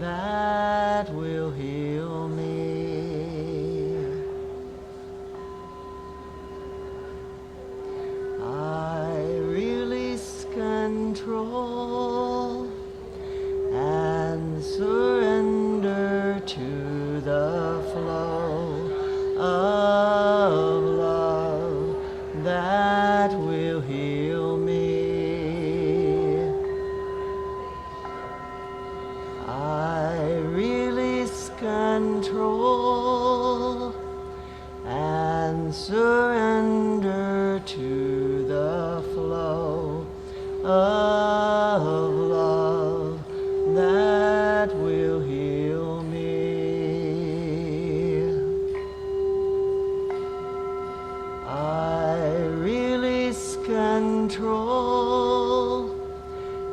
that will heal me. I release control and surrender to the flow of love that will heal me. I release control and surrender to the flow of love that will heal me. I release control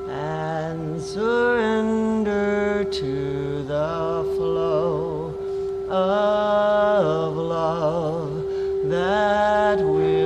and surrender to the flow of love that will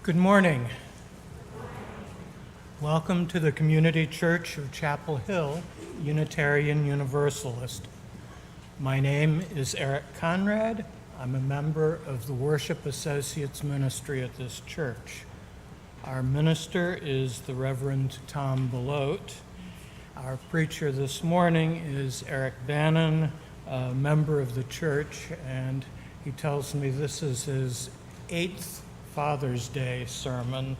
Good morning. Welcome to the Community Church of Chapel Hill, Unitarian Universalist. My name is Eric Conrad. I'm a member of the Worship Associates Ministry at this church. Our minister is the Reverend Tom Belote. Our preacher this morning is Eric Bannan, a member of the church, and he tells me this is his 8th Father's Day sermon.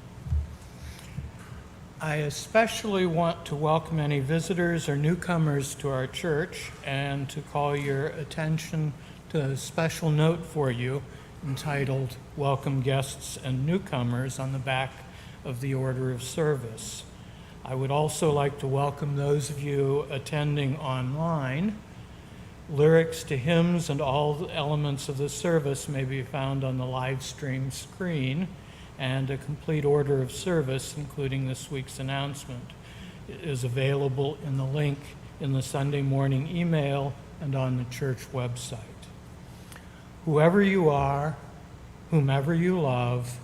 I especially want to welcome any visitors or newcomers to our church and to call your attention to a special note for you entitled Welcome Guests and Newcomers on the back of the order of service. I would also like to welcome those of you attending online. Lyrics to hymns and all the elements of the service may be found on the live stream screen, and a complete order of service, including this week's announcement, is available in the link in the Sunday morning email and on the church website. Whoever you are, whomever you love,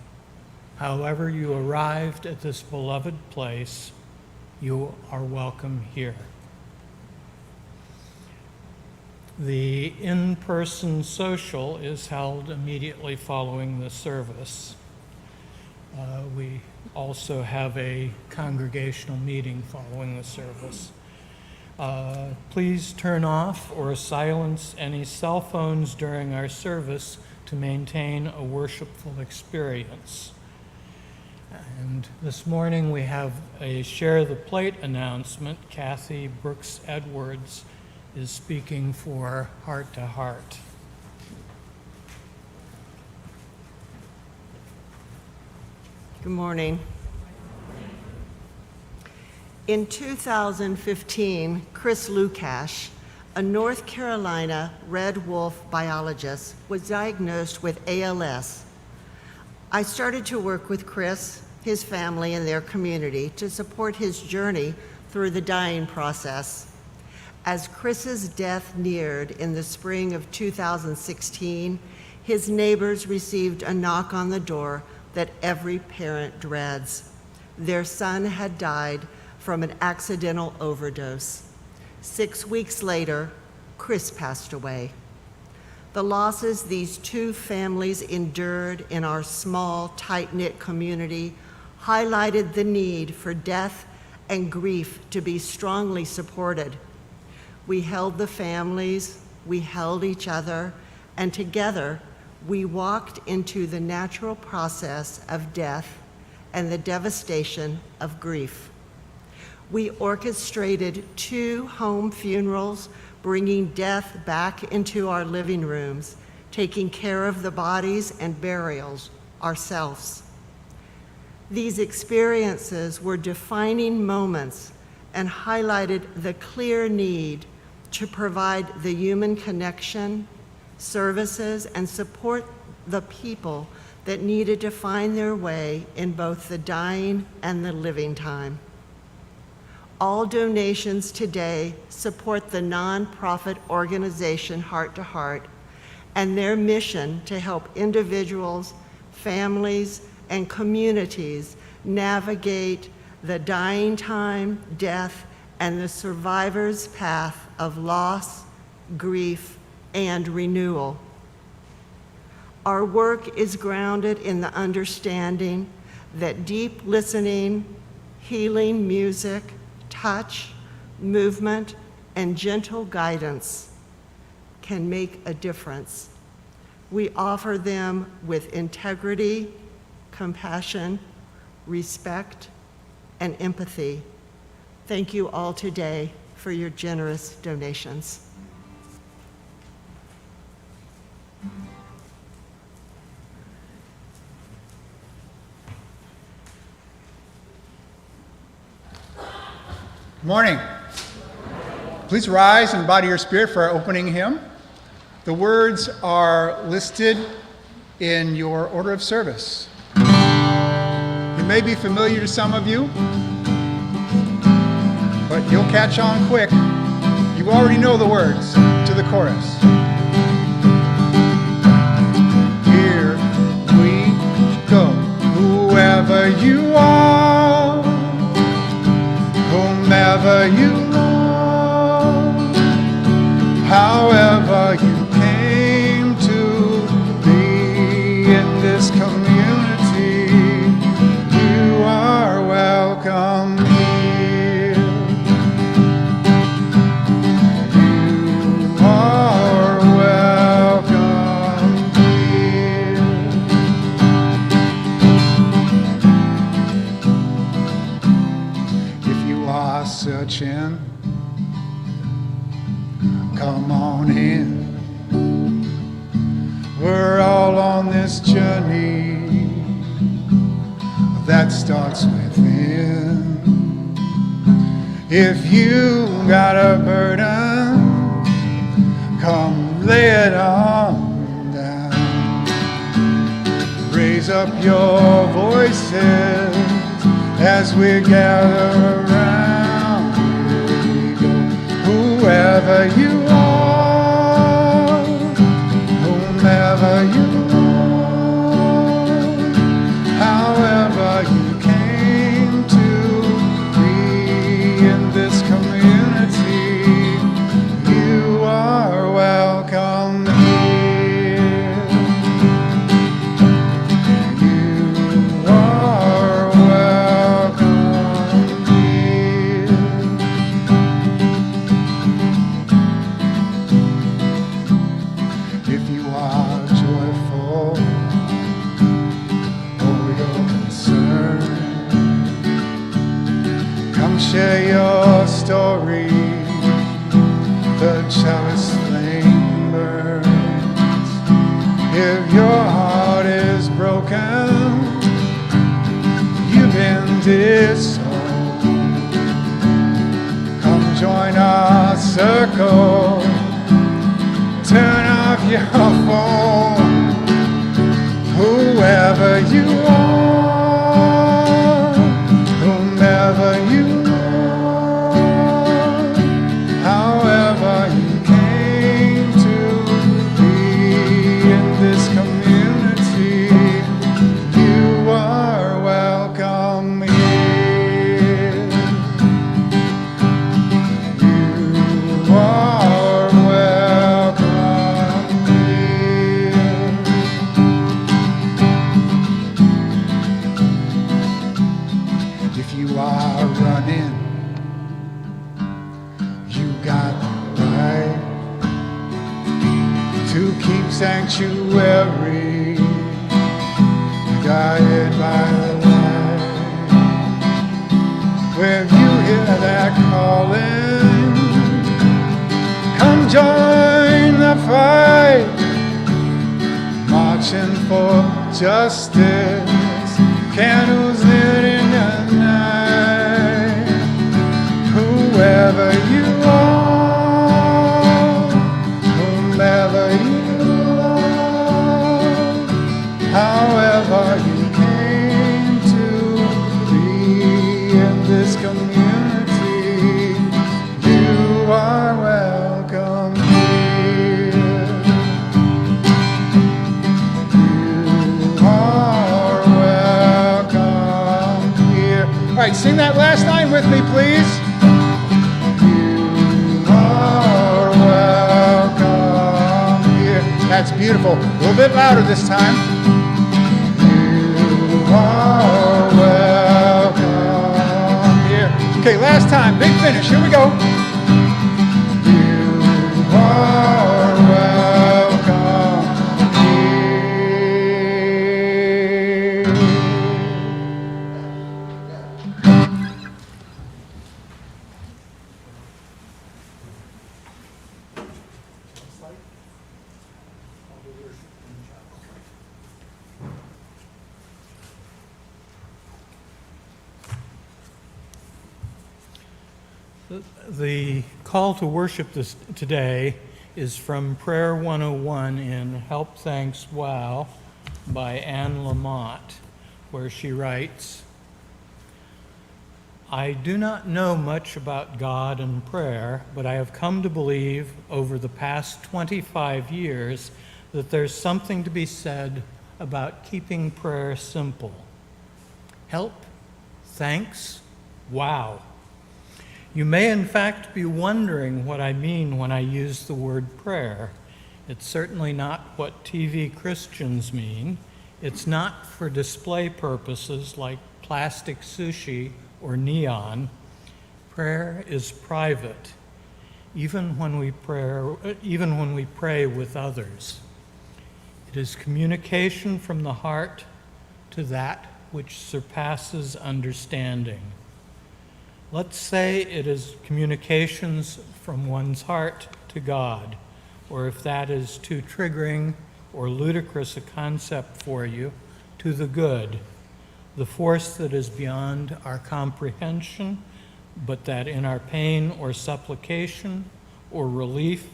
however you arrived at this beloved place, you are welcome here. The in-person social is held immediately following the service. We also have a congregational meeting following the service. Please turn off or silence any cell phones during our service to maintain a worshipful experience. And this morning we have a Share the Plate announcement. Kathy Brooks Edwards is speaking for Heart to Heart. Good morning. In 2015, Chris Lukash, a North Carolina red wolf biologist, was diagnosed with ALS. I started to work with Chris, his family, and their community to support his journey through the dying process. As Chris's death neared in the spring of 2016, his neighbors received a knock on the door that every parent dreads. Their son had died from an accidental overdose. 6 weeks later, Chris passed away. The losses these two families endured in our small, tight-knit community highlighted the need for death and grief to be strongly supported. We held the families, we held each other, and together we walked into the natural process of death and the devastation of grief. We orchestrated 2 home funerals, bringing death back into our living rooms, taking care of the bodies and burials ourselves. These experiences were defining moments and highlighted the clear need to provide the human connection, services, and support the people that needed to find their way in both the dying and the living time. All donations today support the nonprofit organization Heart to Heart and their mission to help individuals, families, and communities navigate the dying time, death, and the survivor's path of loss, grief, and renewal. Our work is grounded in the understanding that deep listening, healing music, touch, movement, and gentle guidance can make a difference. We offer them with integrity, compassion, respect, and empathy. Thank you all today for your generous donations. Good morning. Please rise and bow to your spirit for our opening hymn. The words are listed in your order of service. It may be familiar to some of you, but you'll catch on quick. You already know the words to the chorus. Here we go. whomever you love, however you came to be in this community, you are welcome here. You are welcome here. If you are searching, come on in. We're all on this journey that starts within. If you got a burden, come lay it on down. Raise up your voices as we gather around. Here we go. Whoever you are, whomever you are, however you came to be in this community, you are welcome here. You are welcome here. If you are joyful over your concern, come share your story. The chalice flame burns. If your heart is broken, you've been disowned, come join our circle. Turn off your phone. Whoever you are, whomever you are, however you came to be in this community, you are welcome here. You are welcome here. If you are running, you got the right to keep sanctuary, guided by the light. When you hear that calling, come join the fight, marching for justice, candles lit in the night. Whoever you are, whomever you are, however you came to be in this community, you are welcome here. You are welcome here. All right, sing that last line with me, please. You are welcome here. That's beautiful. A little bit louder this time. You are welcome here. Okay, last time. Big finish. Here we go. You are welcome here. The call to worship today is from Prayer 101 in Help Thanks Wow by Anne Lamott, where she writes, I do not know much about God and prayer, but I have come to believe over the past 25 years that there's something to be said about keeping prayer simple. Help, thanks, wow. You may in fact be wondering what I mean when I use the word prayer. It's certainly not what TV Christians mean. It's not for display purposes like plastic sushi or neon. Prayer is private, even when we pray with others. It is communication from the heart to that which surpasses understanding. Let's say it is communications from one's heart to God, or if that is too triggering or ludicrous a concept for you, to the good, the force that is beyond our comprehension, but that in our pain or supplication or relief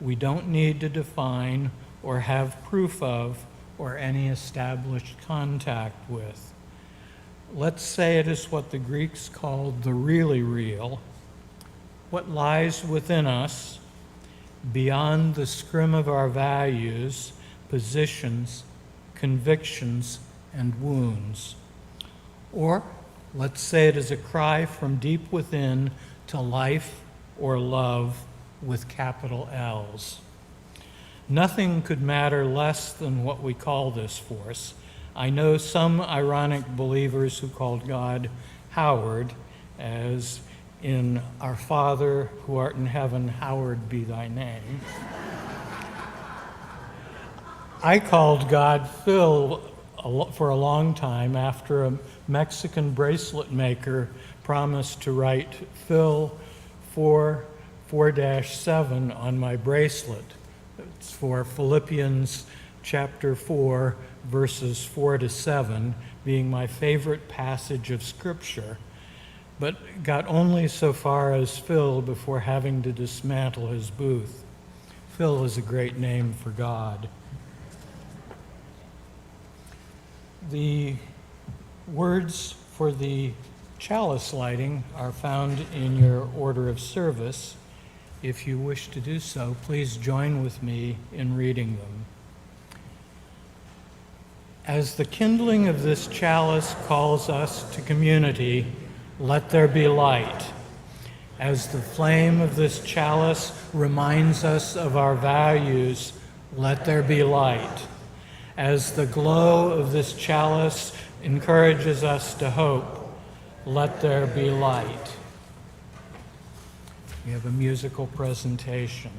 we don't need to define or have proof of or any established contact with. Let's say it is what the Greeks called the really real, what lies within us, beyond the scrim of our values, positions, convictions, and wounds. Or let's say it is a cry from deep within to life or love with capital L's. Nothing could matter less than what we call this force. I know some ironic believers who called God Howard, as in Our Father who art in heaven, hallowed be thy name. I called God Phil for a long time after a Mexican bracelet maker promised to write Phil 4-7 on my bracelet. It's for Philippians chapter 4, verses 4-7, being my favorite passage of Scripture, but got only so far as Phil before having to dismantle his booth. Phil is a great name for God. The words for the chalice lighting are found in your order of service. If you wish to do so, please join with me in reading them. As the kindling of this chalice calls us to community, let there be light. As the flame of this chalice reminds us of our values, let there be light. As the glow of this chalice encourages us to hope, let there be light. We have a musical presentation.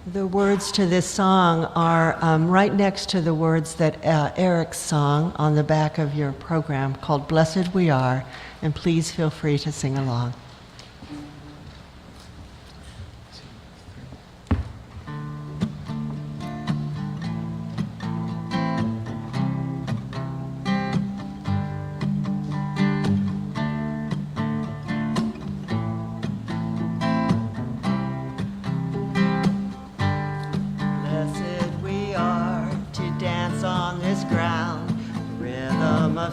The words to this song are right next to the words that Eric's song on the back of your program called Blessed We Are, and please feel free to sing along.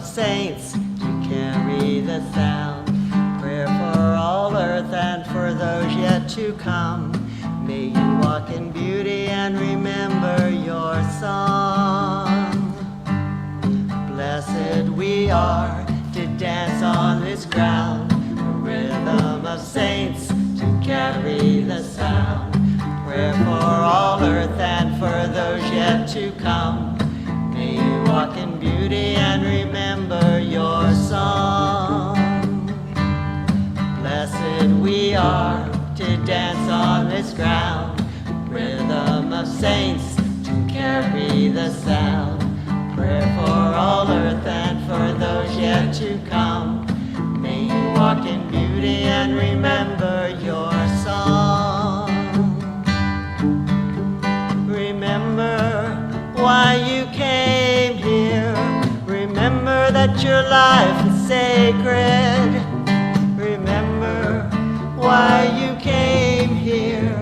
Saints to carry the sound, prayer for all earth and for those yet to come. May you walk in beauty and remember your song. Blessed we are to dance on this ground, a rhythm of saints to carry the sound, prayer for all earth and for those yet to come. May you walk in beauty and remember your song. Blessed we are to dance on this ground, rhythm of saints to carry the sound, prayer for all earth and for those yet to come. May you walk in beauty and remember your song. Remember why you came here. Remember that your life is sacred. Remember why you came here.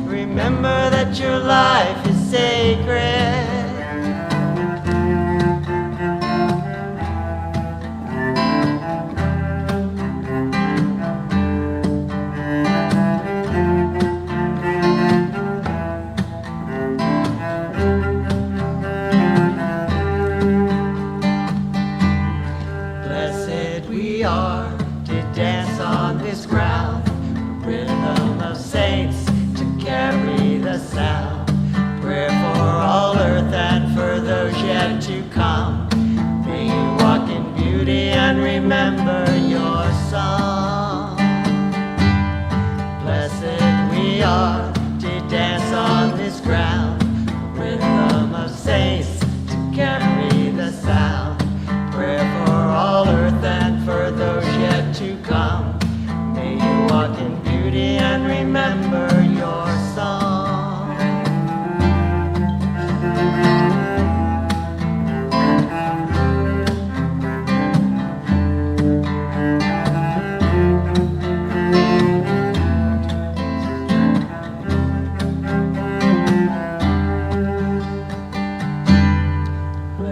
Remember that your life is sacred.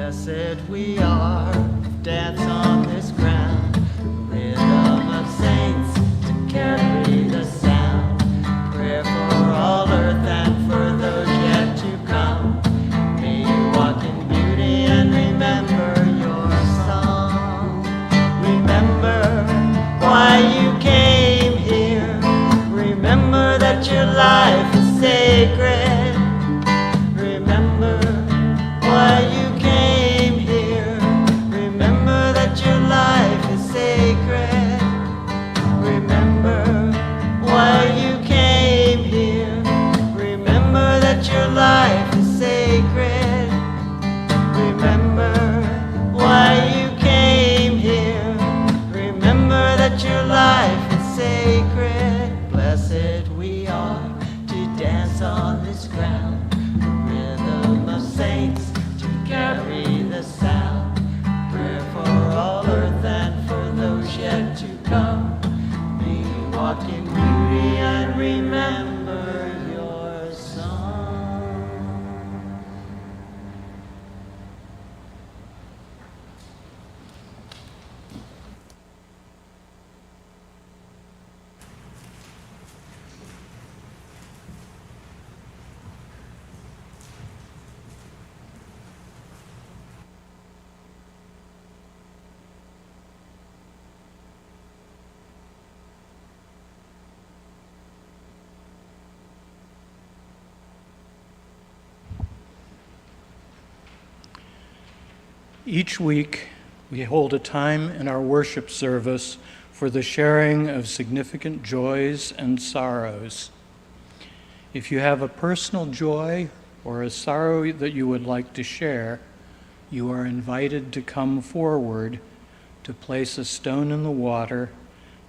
Blessed we are, dance on this ground, rhythm of saints to carry the sound. Prayer for all earth and for those yet to come. May you walk in beauty and remember your song. Remember why you came here. Remember that your life is sacred. Remember why you came here. Remember that your life is sacred. Remember why you came here. Remember that your life is sacred. Remember why you came here. Remember that your life is sacred. Blessed we are to dance on this ground. The rhythm of saints to carry the sound. Prayer for all earth and for those yet to come. May you walk in beauty and remember your song. Each week, we hold a time in our worship service for the sharing of significant joys and sorrows. If you have a personal joy or a sorrow that you would like to share, you are invited to come forward, to place a stone in the water,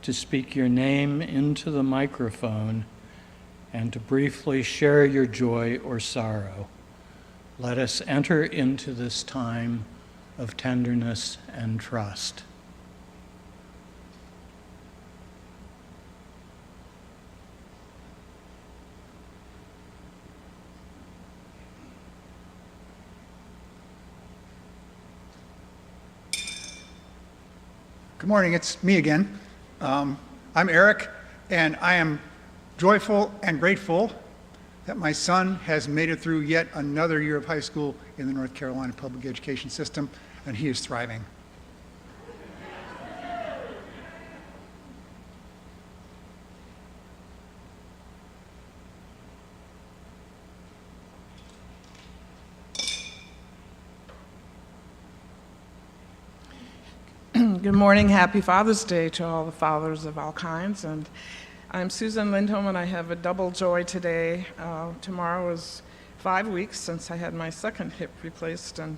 to speak your name into the microphone, and to briefly share your joy or sorrow. Let us enter into this time of tenderness and trust. Good morning, it's me again. I'm Eric, and I am joyful and grateful that my son has made it through yet another year of high school in the North Carolina public education system, and he is thriving. Good morning, happy Father's Day to all the fathers of all kinds. And I'm Susan Lindholm, and I have a double joy today. Tomorrow is 5 weeks since I had my second hip replaced, and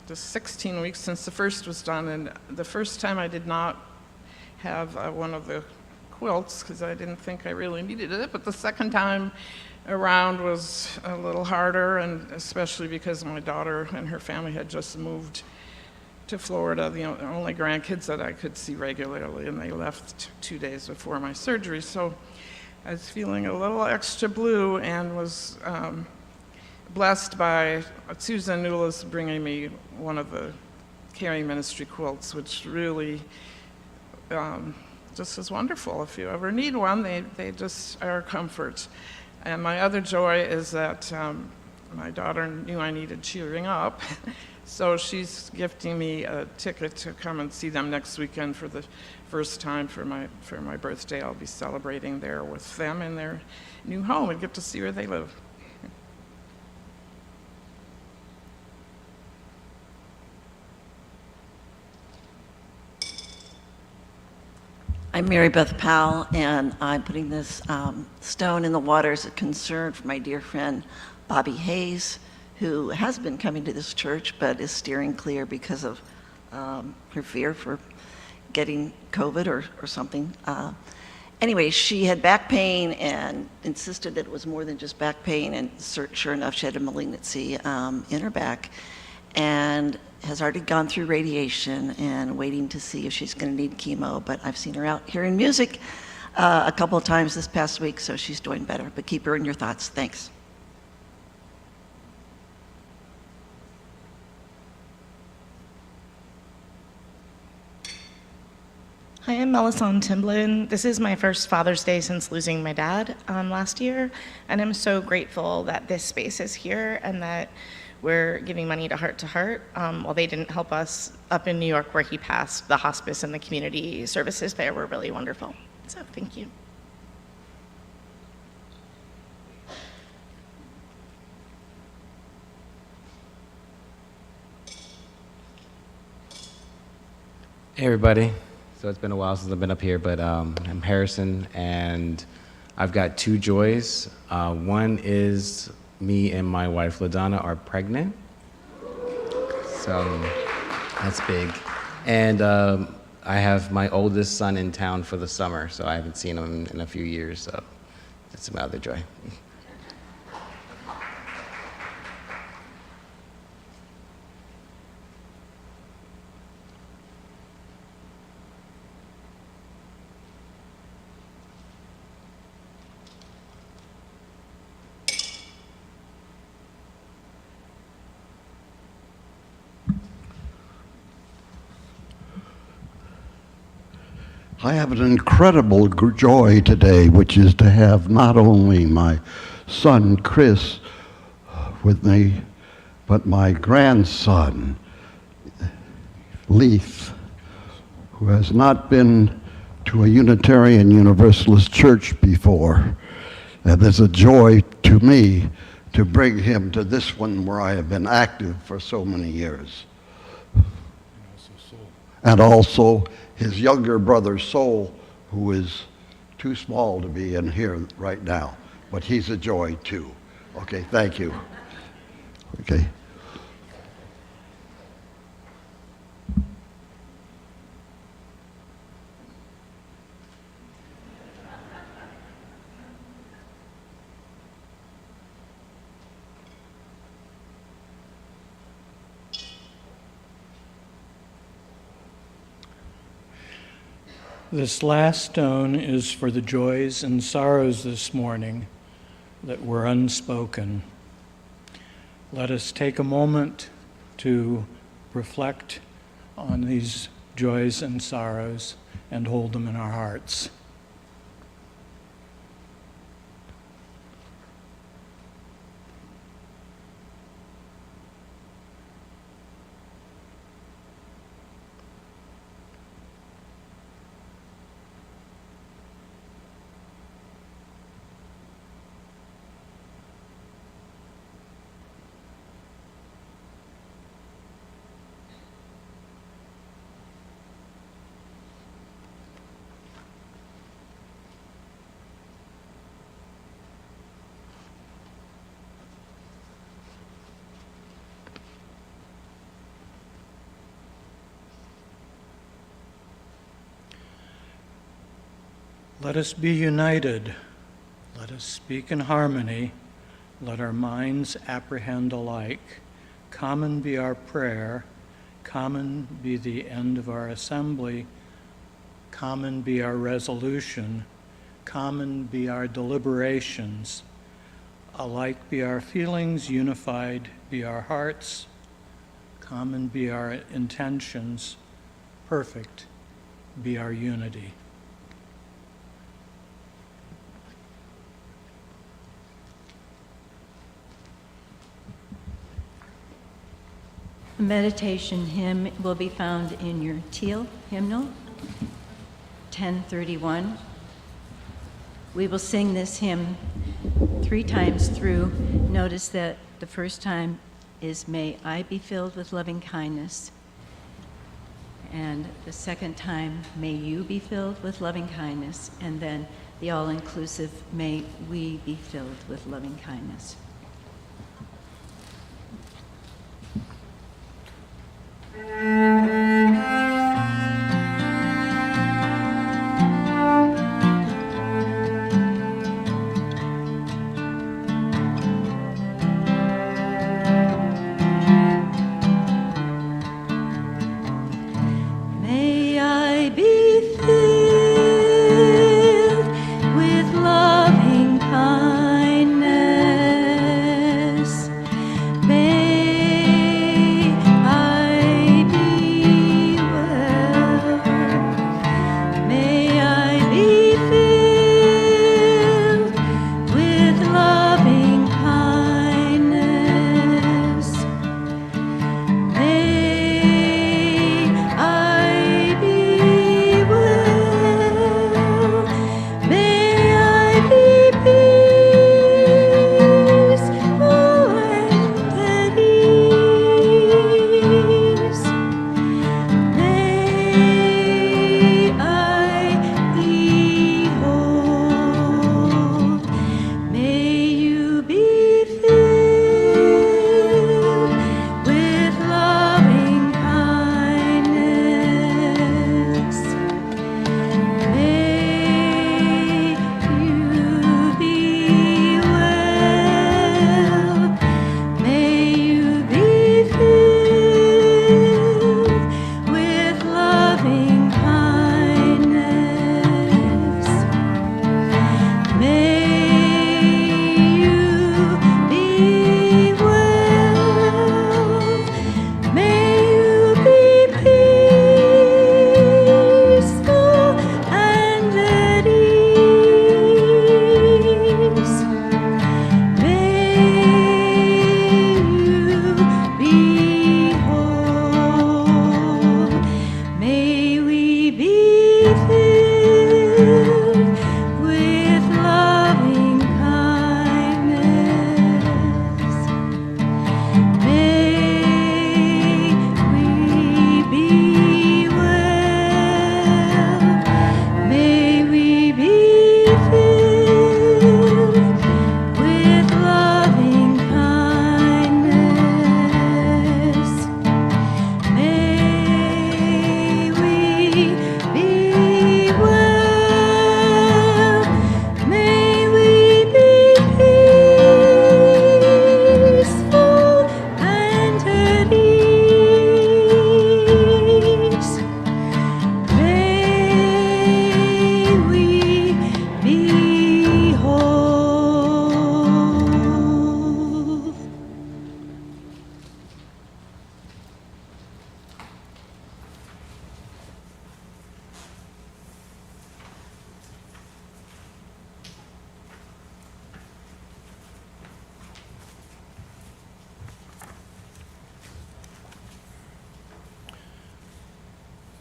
just 16 weeks since the first was done. And the first time I did not have one of the quilts because I didn't think I really needed it, but the second time around was a little harder, and especially because my daughter and her family had just moved to Florida, the only grandkids that I could see regularly, and they left 2 days before my surgery. So I was feeling a little extra blue and was blessed by Susan Newlis bringing me one of the Caring Ministry quilts, which really just is wonderful. If you ever need one, they just are a comfort. And my other joy is that my daughter knew I needed cheering up. So she's gifting me a ticket to come and see them next weekend for the first time for my birthday. I'll be celebrating there with them in their new home and get to see where they live. I'm Mary Beth Powell, and I'm putting this stone in the water as a concern for my dear friend Bobby Hayes, who has been coming to this church but is steering clear because of her fear for getting COVID or something. Anyway, she had back pain and insisted that it was more than just back pain, and sure enough, she had a malignancy in her back and has already gone through radiation and waiting to see if she's going to need chemo. But I've seen her out hearing music a couple of times this past week, so she's doing better. But keep her in your thoughts. Thanks. Hi, I'm Melisande Timblin. This is my first Father's Day since losing my dad last year, and I'm so grateful that this space is here and that we're giving money to Heart to Heart. While they didn't help us up in New York where he passed, the hospice and the community services there were really wonderful. So thank you. Hey everybody. So it's been a while since I've been up here, but I'm Harrison, and I've got two joys. One is me and my wife LaDonna are pregnant, so that's big. And I have my oldest son in town for the summer, so I haven't seen him in a few years, so that's my other joy. I have an incredible joy today, which is to have not only my son Chris with me, but my grandson, Leith, who has not been to a Unitarian Universalist church before. And it's a joy to me to bring him to this one where I have been active for so many years. And also his younger brother, Sol, who is too small to be in here right now, but he's a joy too. Okay, thank you. Okay. This last stone is for the joys and sorrows this morning that were unspoken. Let us take a moment to reflect on these joys and sorrows and hold them in our hearts. Let us be united. Let us speak in harmony. Let our minds apprehend alike. Common be our prayer. Common be the end of our assembly. Common be our resolution. Common be our deliberations. Alike be our feelings. Unified be our hearts. Common be our intentions. Perfect be our unity. The meditation hymn will be found in your teal hymnal, 1031. We will sing this hymn 3 times through. Notice that the first time is "May I be filled with loving kindness," and the second time, "May you be filled with loving kindness," and then the all-inclusive, "May we be filled with loving kindness." May I be filled. With loving kindness.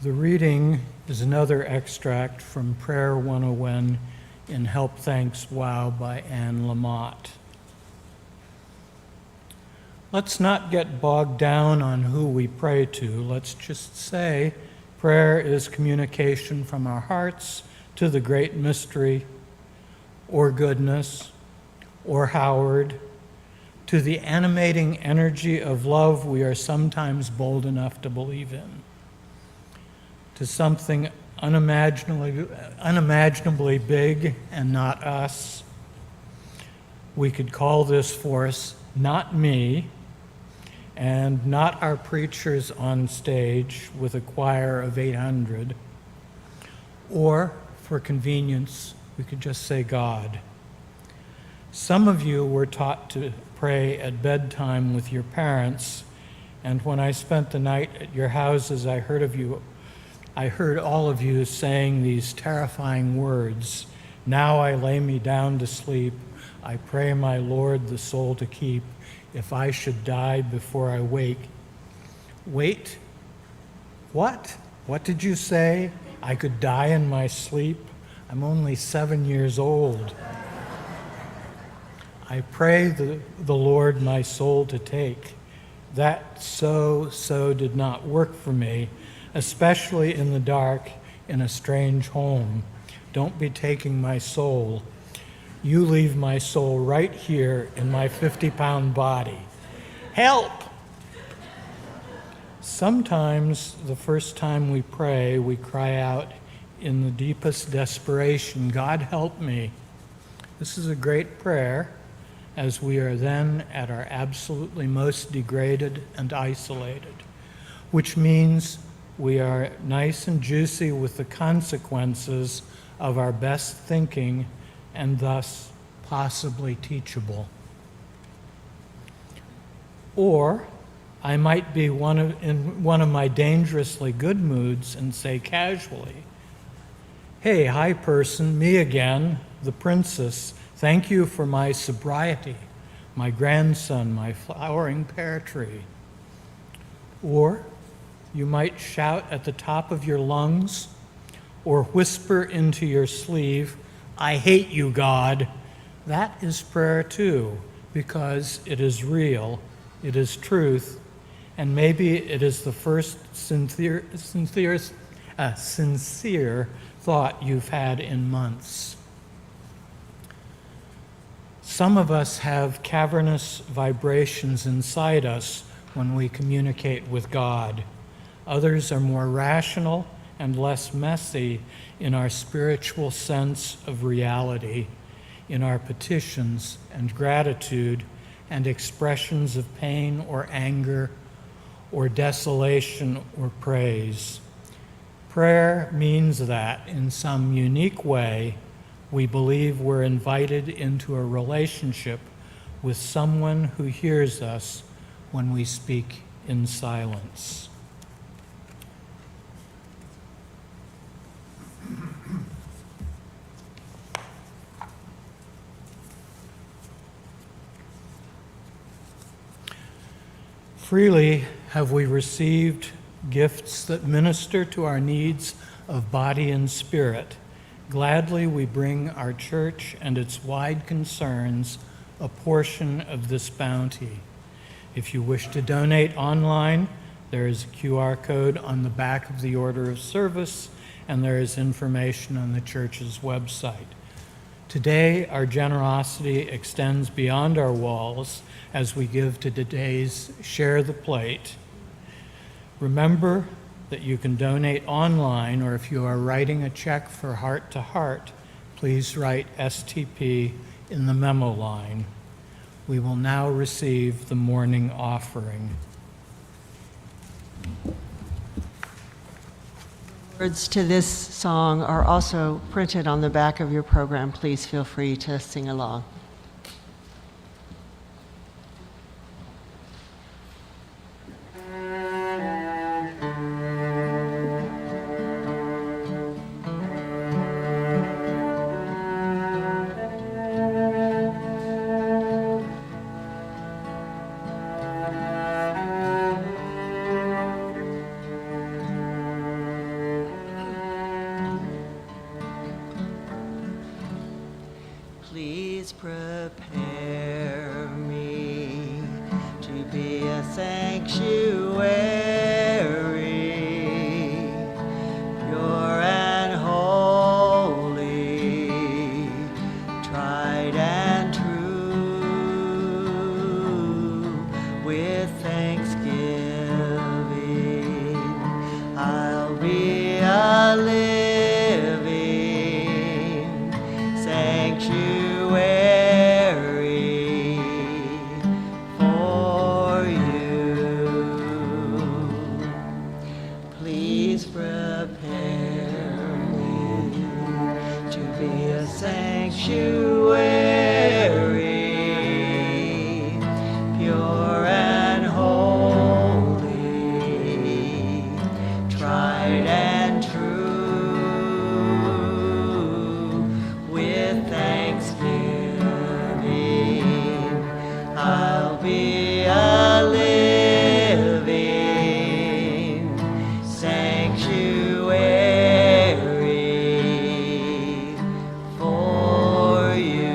The reading is another extract from Prayer 101 in Help Thanks Wow by Anne Lamott. Let's not get bogged down on who we pray to. Let's just say prayer is communication from our hearts to the great mystery, or goodness, or Howard, to the animating energy of love we are sometimes bold enough to believe in, to something unimaginably big and not us. We could call this force not me, and not our preachers on stage with a choir of 800, or, for convenience, we could just say God. Some of you were taught to pray at bedtime with your parents, and when I spent the night at your houses, I heard all of you saying these terrifying words. Now I lay me down to sleep. I pray my Lord the soul to keep. If I should die before I wake. Wait? What? What did you say? I could die in my sleep? I'm only 7 years old. I pray the Lord my soul to take. That so did not work for me, especially in the dark in a strange home. Don't be taking my soul. You leave my soul right here in my 50-pound body. Help! Sometimes the first time we pray, we cry out in the deepest desperation, God help me. This is a great prayer, as we are then at our absolutely most degraded and isolated, which means we are nice and juicy with the consequences of our best thinking and thus possibly teachable. Or I might be in one of my dangerously good moods and say casually, hey, hi person, me again, the princess. Thank you for my sobriety, my grandson, my flowering pear tree. Or you might shout at the top of your lungs or whisper into your sleeve, I hate you, God. That is prayer too, because it is real, it is truth, and maybe it is the first sincere thought you've had in months. Some of us have cavernous vibrations inside us when we communicate with God. Others are more rational and less messy in our spiritual sense of reality, in our petitions and gratitude and expressions of pain or anger or desolation or praise. Prayer means that, in some unique way, we believe we're invited into a relationship with someone who hears us when we speak in silence. Freely have we received gifts that minister to our needs of body and spirit. Gladly we bring our church and its wide concerns a portion of this bounty. If you wish to donate online, there is a QR code on the back of the order of service, and there is information on the church's website. Today, our generosity extends beyond our walls as we give to today's Share the Plate. Remember that you can donate online, or if you are writing a check for Heart to Heart, please write STP in the memo line. We will now receive the morning offering. Words to this song are also printed on the back of your program. Please feel free to sing along. sanctuary, pure and holy, tried and true, with thanksgiving, I'll be a living sanctuary for you. Please prepare me to be a sanctuary, pure and holy, tried and true, with thanksgiving, I'll be a living sanctuary for you.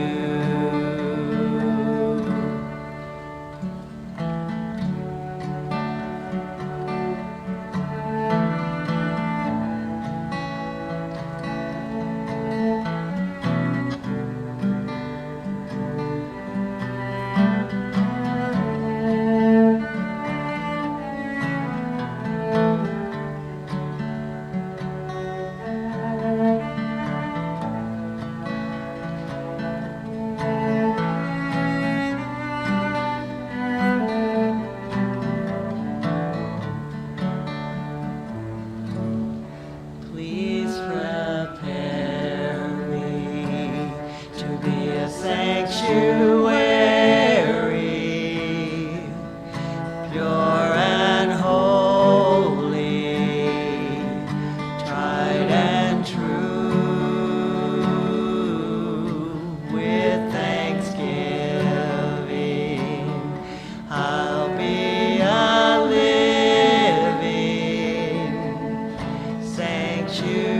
Please prepare me to be a sanctuary, pure and holy, tried and true, with thanksgiving, I'll be a living sanctuary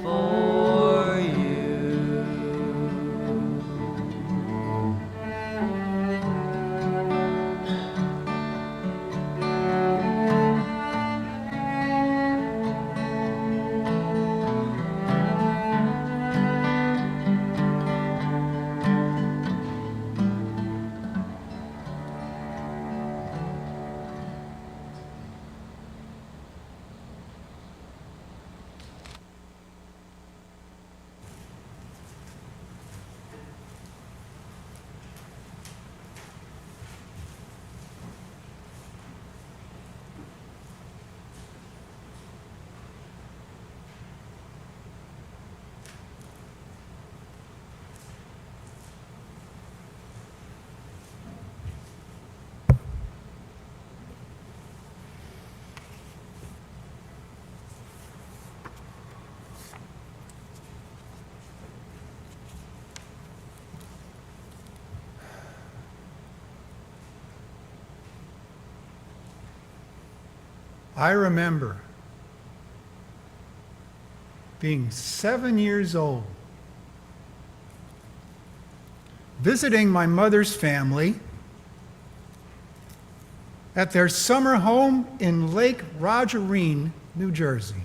for you. I remember being 7 years old, visiting my mother's family at their summer home in Lake Rogerine, New Jersey.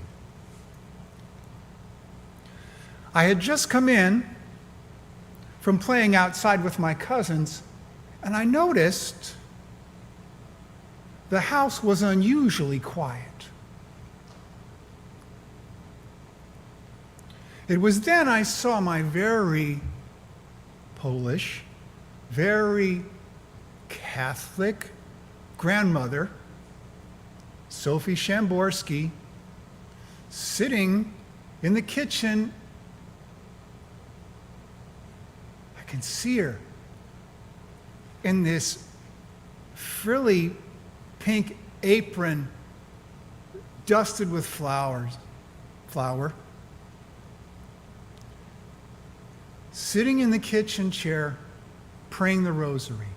I had just come in from playing outside with my cousins, and I noticed the house was unusually quiet. It was then I saw my very Polish, very Catholic grandmother, Sophie Shamborski, sitting in the kitchen. I can see her in this frilly pink apron dusted with flour, sitting in the kitchen chair praying the rosary.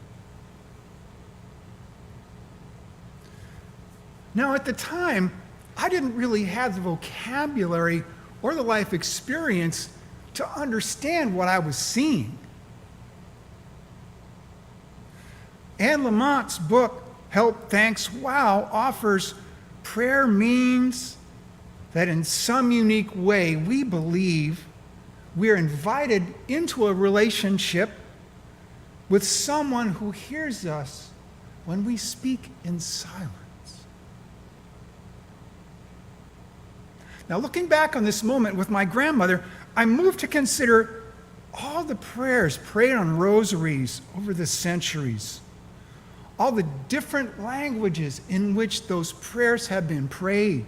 Now, at the time, I didn't really have the vocabulary or the life experience to understand what I was seeing. Anne Lamont's book, Help, Thanks, Wow, offers prayer means that in some unique way we believe we are invited into a relationship with someone who hears us when we speak in silence. Now, looking back on this moment with my grandmother, I'm moved to consider all the prayers prayed on rosaries over the centuries, all the different languages in which those prayers have been prayed.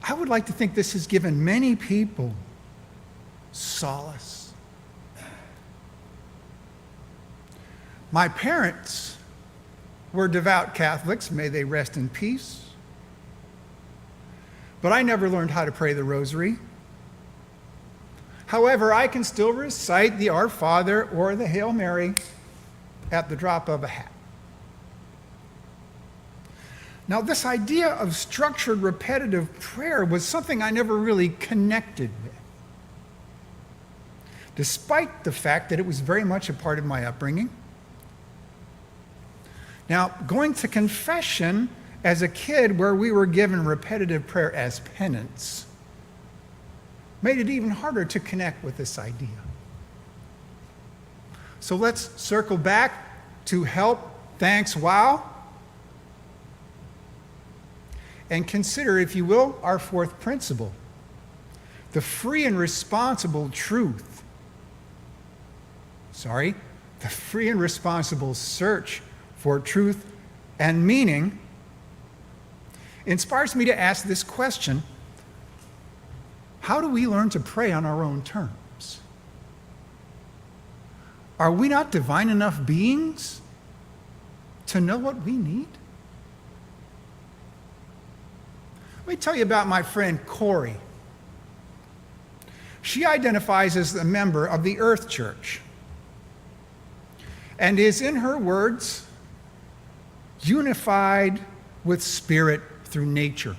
I would like to think this has given many people solace. My parents were devout Catholics, may they rest in peace. But I never learned how to pray the rosary. However, I can still recite the Our Father or the Hail Mary at the drop of a hat. Now, this idea of structured, repetitive prayer was something I never really connected with, despite the fact that it was very much a part of my upbringing. Now, going to confession as a kid, where we were given repetitive prayer as penance, made it even harder to connect with this idea. So let's circle back to help, thanks, wow, and consider, if you will, our fourth principle, the free and responsible search for truth and meaning inspires me to ask this question: how do we learn to pray on our own terms? Are we not divine enough beings to know what we need? Let me tell you about my friend Corey. She identifies as a member of the Earth Church and is, in her words, unified with spirit through nature.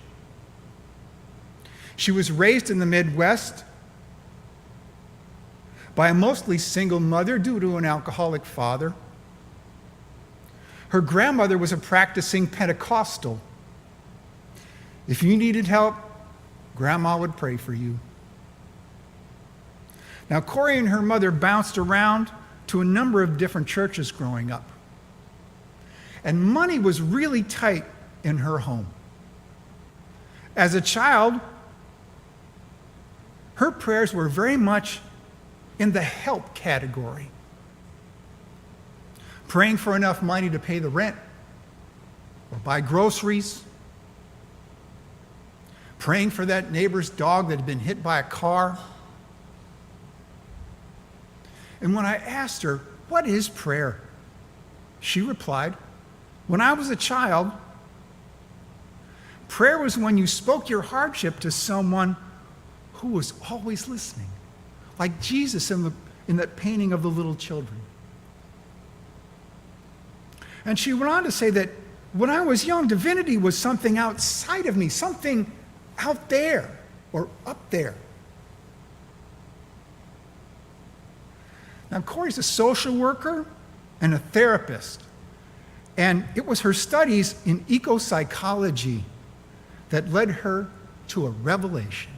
She was raised in the Midwest by a mostly single mother due to an alcoholic father. Her grandmother was a practicing Pentecostal. If you needed help, Grandma would pray for you. Now, Corey and her mother bounced around to a number of different churches growing up. And money was really tight in her home. As a child, her prayers were very much in the help category. Praying for enough money to pay the rent or buy groceries. Praying for that neighbor's dog that had been hit by a car. And when I asked her, what is prayer? She replied, when I was a child, prayer was when you spoke your hardship to someone who was always listening, like Jesus in that painting of the little children. And she went on to say that when I was young, divinity was something outside of me, something out there or up there. Now, Corey's a social worker and a therapist, and it was her studies in eco-psychology that led her to a revelation.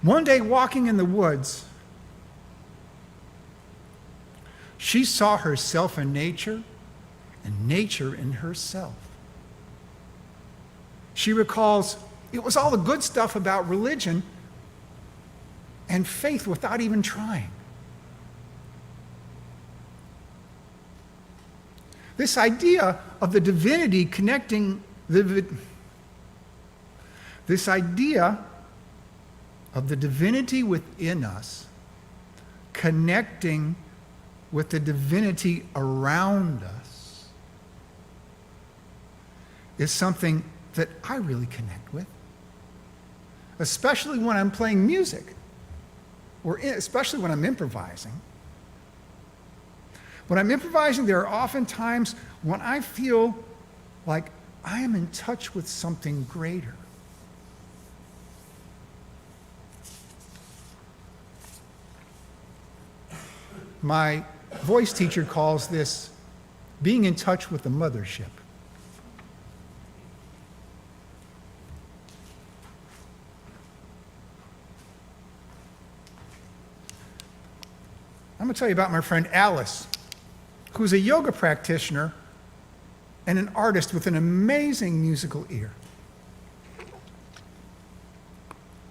One day, walking in the woods, she saw herself in nature and nature in herself. She recalls it was all the good stuff about religion and faith without even trying. This idea of the divinity connecting this idea of the divinity within us connecting with the divinity around us is something that I really connect with, especially when I'm playing music, or especially when I'm improvising. When I'm improvising, there are often times when I feel like I am in touch with something greater. My voice teacher calls this being in touch with the mothership. I'm going to tell you about my friend Alice, who's a yoga practitioner and an artist with an amazing musical ear.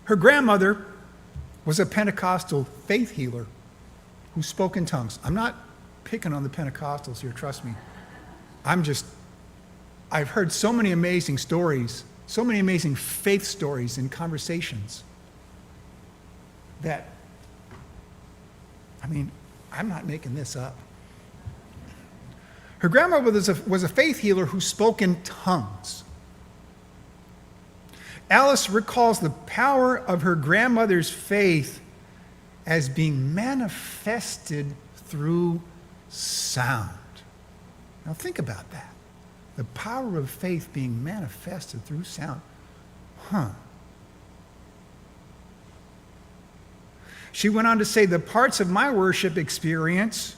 Her grandmother was a Pentecostal faith healer who spoke in tongues. I'm not picking on the Pentecostals here, trust me. I've heard so many amazing stories, so many amazing faith stories in conversations that, I'm not making this up. Her grandmother was a faith healer who spoke in tongues. Alice recalls the power of her grandmother's faith as being manifested through sound. Now think about that. The power of faith being manifested through sound. She went on to say, the parts of my worship experience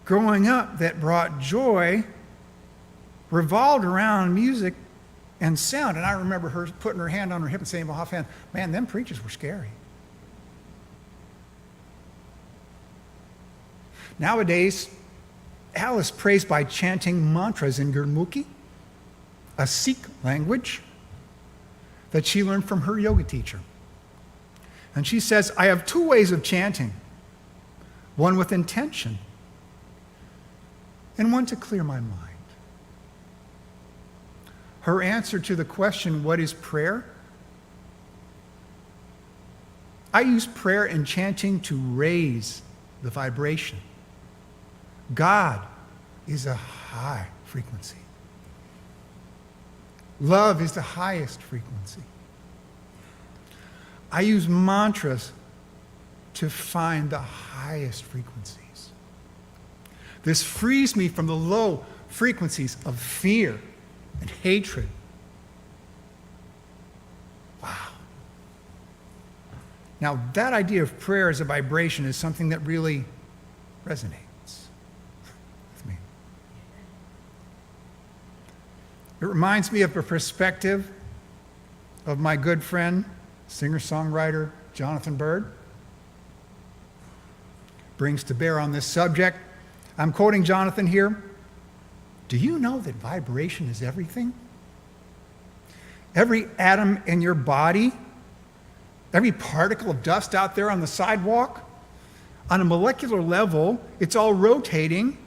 growing up that brought joy revolved around music and sound. And I remember her putting her hand on her hip and saying offhand, man, them preachers were scary. Nowadays, Alice prays by chanting mantras in Gurmukhi, a Sikh language that she learned from her yoga teacher. And she says, I have two ways of chanting, one with intention and one to clear my mind. Her answer to the question, what is prayer? I use prayer and chanting to raise the vibration. God is a high frequency. Love is the highest frequency. I use mantras to find the highest frequencies. This frees me from the low frequencies of fear and hatred. Wow. Now, that idea of prayer as a vibration is something that really resonates with me. It reminds me of a perspective of my good friend, singer-songwriter Jonathan Byrd, brings to bear on this subject. I'm quoting Jonathan here. Do you know that vibration is everything? Every atom in your body, every particle of dust out there on the sidewalk, on a molecular level, it's all rotating,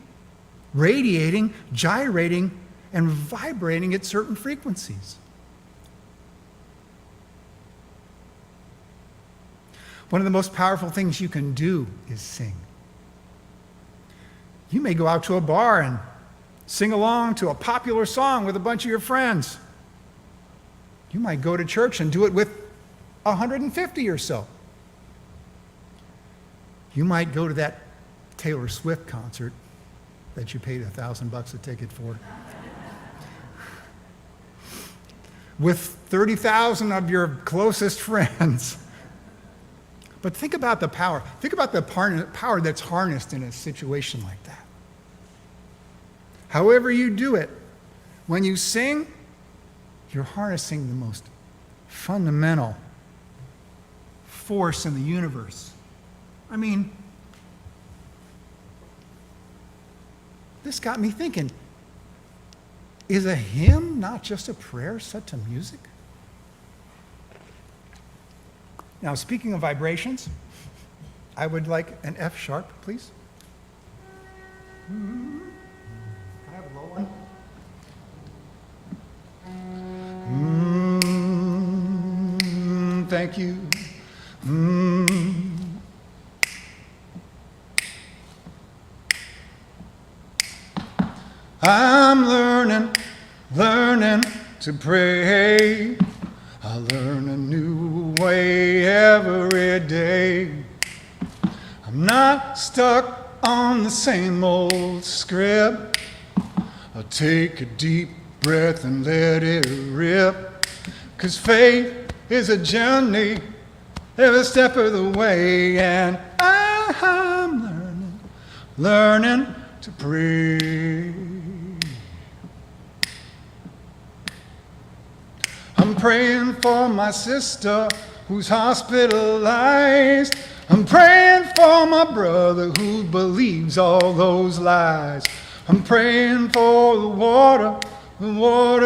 radiating, gyrating, and vibrating at certain frequencies. One of the most powerful things you can do is sing. You may go out to a bar and sing along to a popular song with a bunch of your friends. You might go to church and do it with 150 or so. You might go to that Taylor Swift concert that you paid $1,000 a ticket for with 30,000 of your closest friends. But think about the power. Think about the power that's harnessed in a situation like that. However you do it, when you sing, you're harnessing the most fundamental force in the universe. I mean, this got me thinking, is a hymn not just a prayer set to music? Now, speaking of vibrations, I would like an F sharp, please. Can I have a low one? Thank you. I'm learning to pray. I learn a new way every day. I'm not stuck on the same old script. I'll take a deep breath and let it rip. 'Cause faith is a journey every step of the way, and I'm learning to pray. I'm praying for my sister who's hospitalized. I'm praying for my brother who believes all those lies. I'm praying for the water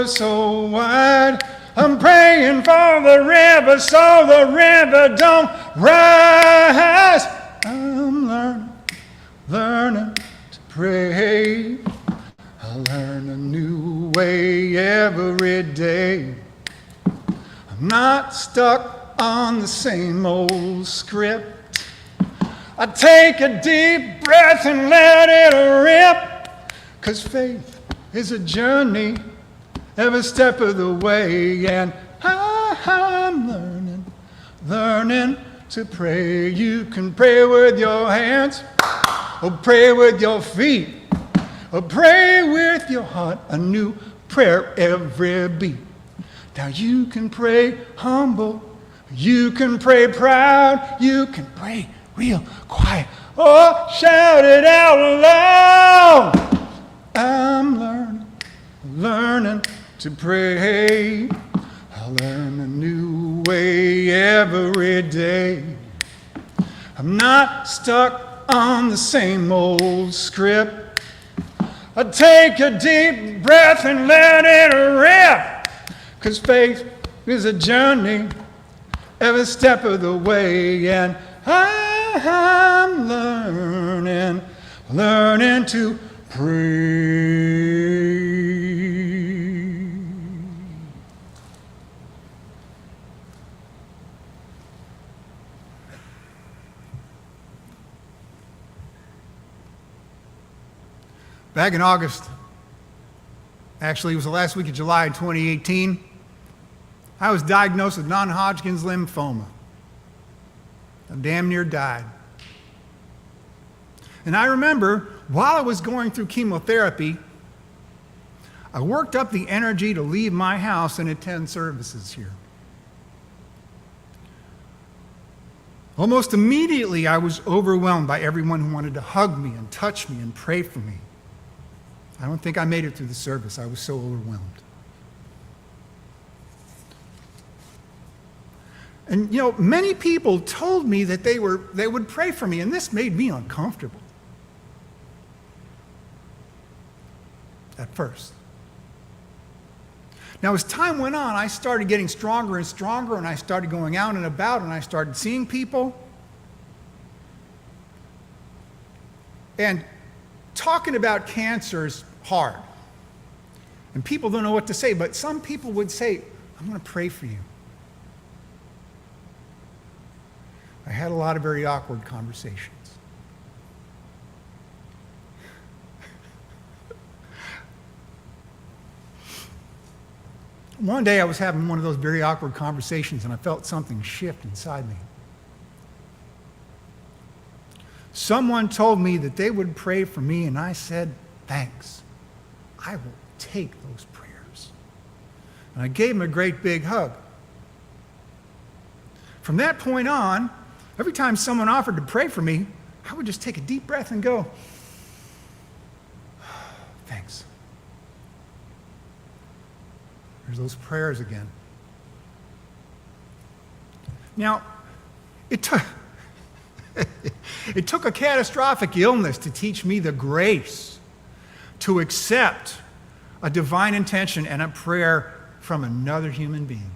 so wide. I'm praying for the river so the river don't rise. I'm learning to pray. I learn a new way every day. I'm not stuck on the same old script. I take a deep breath and let it rip, 'cause faith is a journey every step of the way, and I'm learning to pray. You can pray with your hands, or pray with your feet, or pray with your heart, a new prayer every beat. Now you can pray humble, you can pray proud, you can pray real quiet, or shout it out loud. I'm learning to pray. I learn a new way every day. I'm not stuck on the same old script. I take a deep breath and let it rip, 'cause faith is a journey every step of the way, and I'm learning to pray. Back in August, actually it was the last week of July in 2018, I was diagnosed with non-Hodgkin's lymphoma. I damn near died. And I remember, while I was going through chemotherapy, I worked up the energy to leave my house and attend services here. Almost immediately, I was overwhelmed by everyone who wanted to hug me and touch me and pray for me. I don't think I made it through the service. I was so overwhelmed. And you know, many people told me that they would pray for me, and this made me uncomfortable at first. Now, as time went on, I started getting stronger and stronger, and I started going out and about, and I started seeing people. And talking about cancer is hard. And people don't know what to say, but some people would say, I'm going to pray for you. I had a lot of very awkward conversations. One day I was having one of those very awkward conversations, and I felt something shift inside me. Someone told me that they would pray for me, and I said, thanks. I will take those prayers. And I gave them a great big hug. From that point on, every time someone offered to pray for me, I would just take a deep breath and go, thanks. There's those prayers again. Now, it took a catastrophic illness to teach me the grace to accept a divine intention and a prayer from another human being.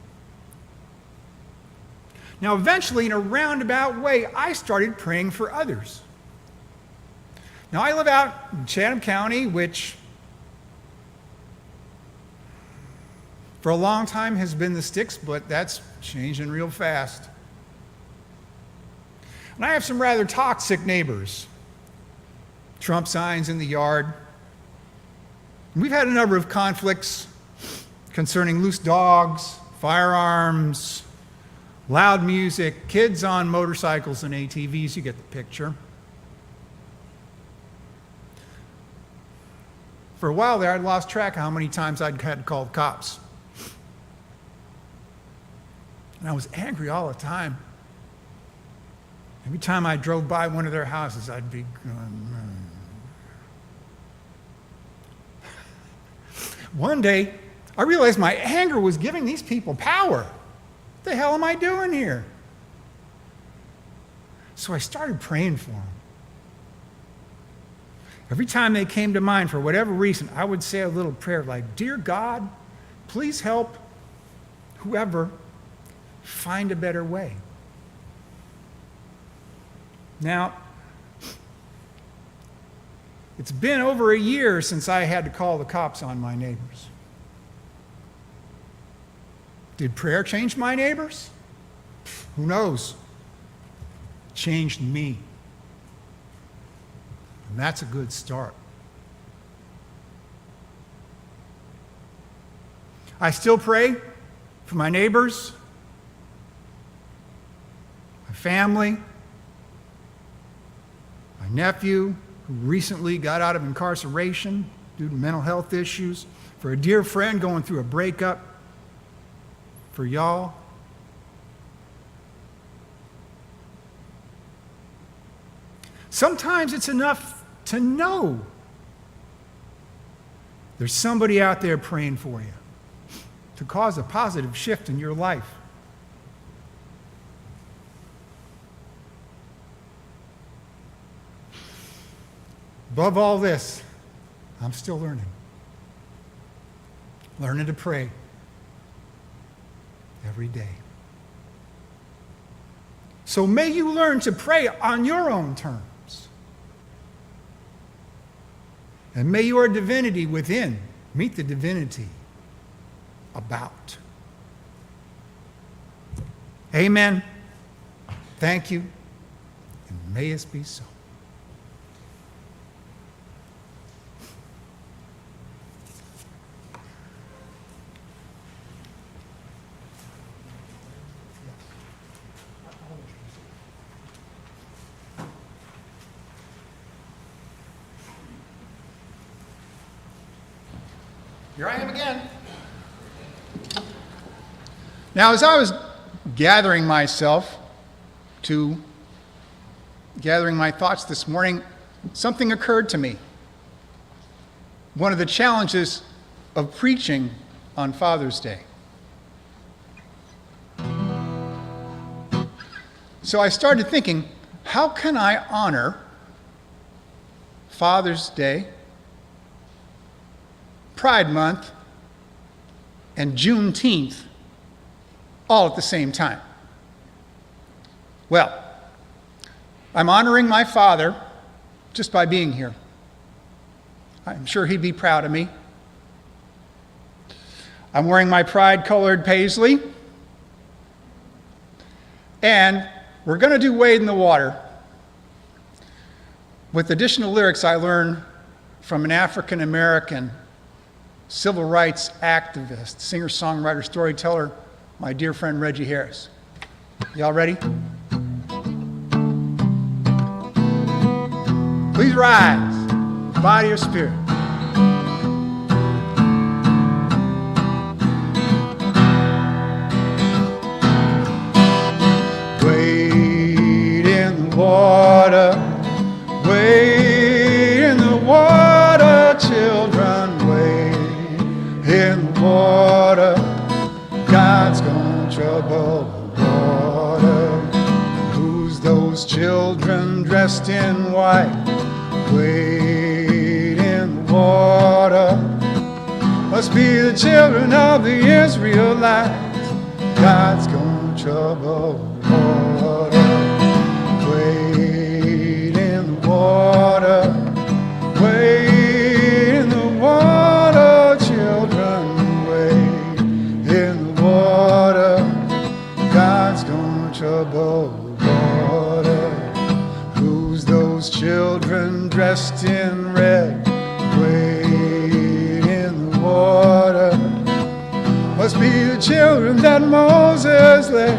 Now, eventually, in a roundabout way, I started praying for others. Now, I live out in Chatham County, which for a long time has been the sticks, but that's changing real fast. And I have some rather toxic neighbors. Trump signs in the yard. We've had a number of conflicts concerning loose dogs, firearms, loud music, kids on motorcycles and ATVs. You get the picture. For a while there, I'd lost track of how many times I'd had to call the cops. And I was angry all the time. Every time I drove by one of their houses, I'd be going, One day, I realized my anger was giving these people power. What the hell am I doing here? So I started praying for them. Every time they came to mind, for whatever reason, I would say a little prayer like, Dear God, please help whoever find a better way. Now, it's been over a year since I had to call the cops on my neighbors. Did prayer change my neighbors? Who knows? It changed me. And that's a good start. I still pray for my neighbors, my family, my nephew, who recently got out of incarceration due to mental health issues, for a dear friend going through a breakup, for y'all. Sometimes it's enough to know there's somebody out there praying for you to cause a positive shift in your life. Above all this, I'm still learning. Learning to pray every day. So may you learn to pray on your own terms. And may your divinity within meet the divinity about. Amen. Thank you. And may it be so. Here I am again. Now, as I was gathering my thoughts this morning, something occurred to me. One of the challenges of preaching on Father's Day. So I started thinking, how can I honor Father's Day, Pride Month, and Juneteenth all at the same time? Well, I'm honoring my father just by being here. I'm sure he'd be proud of me. I'm wearing my pride-colored paisley. And we're going to do Wade in the Water with additional lyrics I learned from an African-American civil rights activist, singer-songwriter, storyteller, my dear friend Reggie Harris. Y'all ready? Please rise, body or spirit. Wade in the water, wade in the water, children, wade in the water. God's gonna trouble the water. Who's those children dressed in white? Wade in the water. Must be the children of the Israelites. God's gonna trouble the water. Wade in the water. Wade in the water, children. Wade in the water. God's gonna trouble the water. Who's those children dressed in red? Wade in the water. Must be the children that Moses led.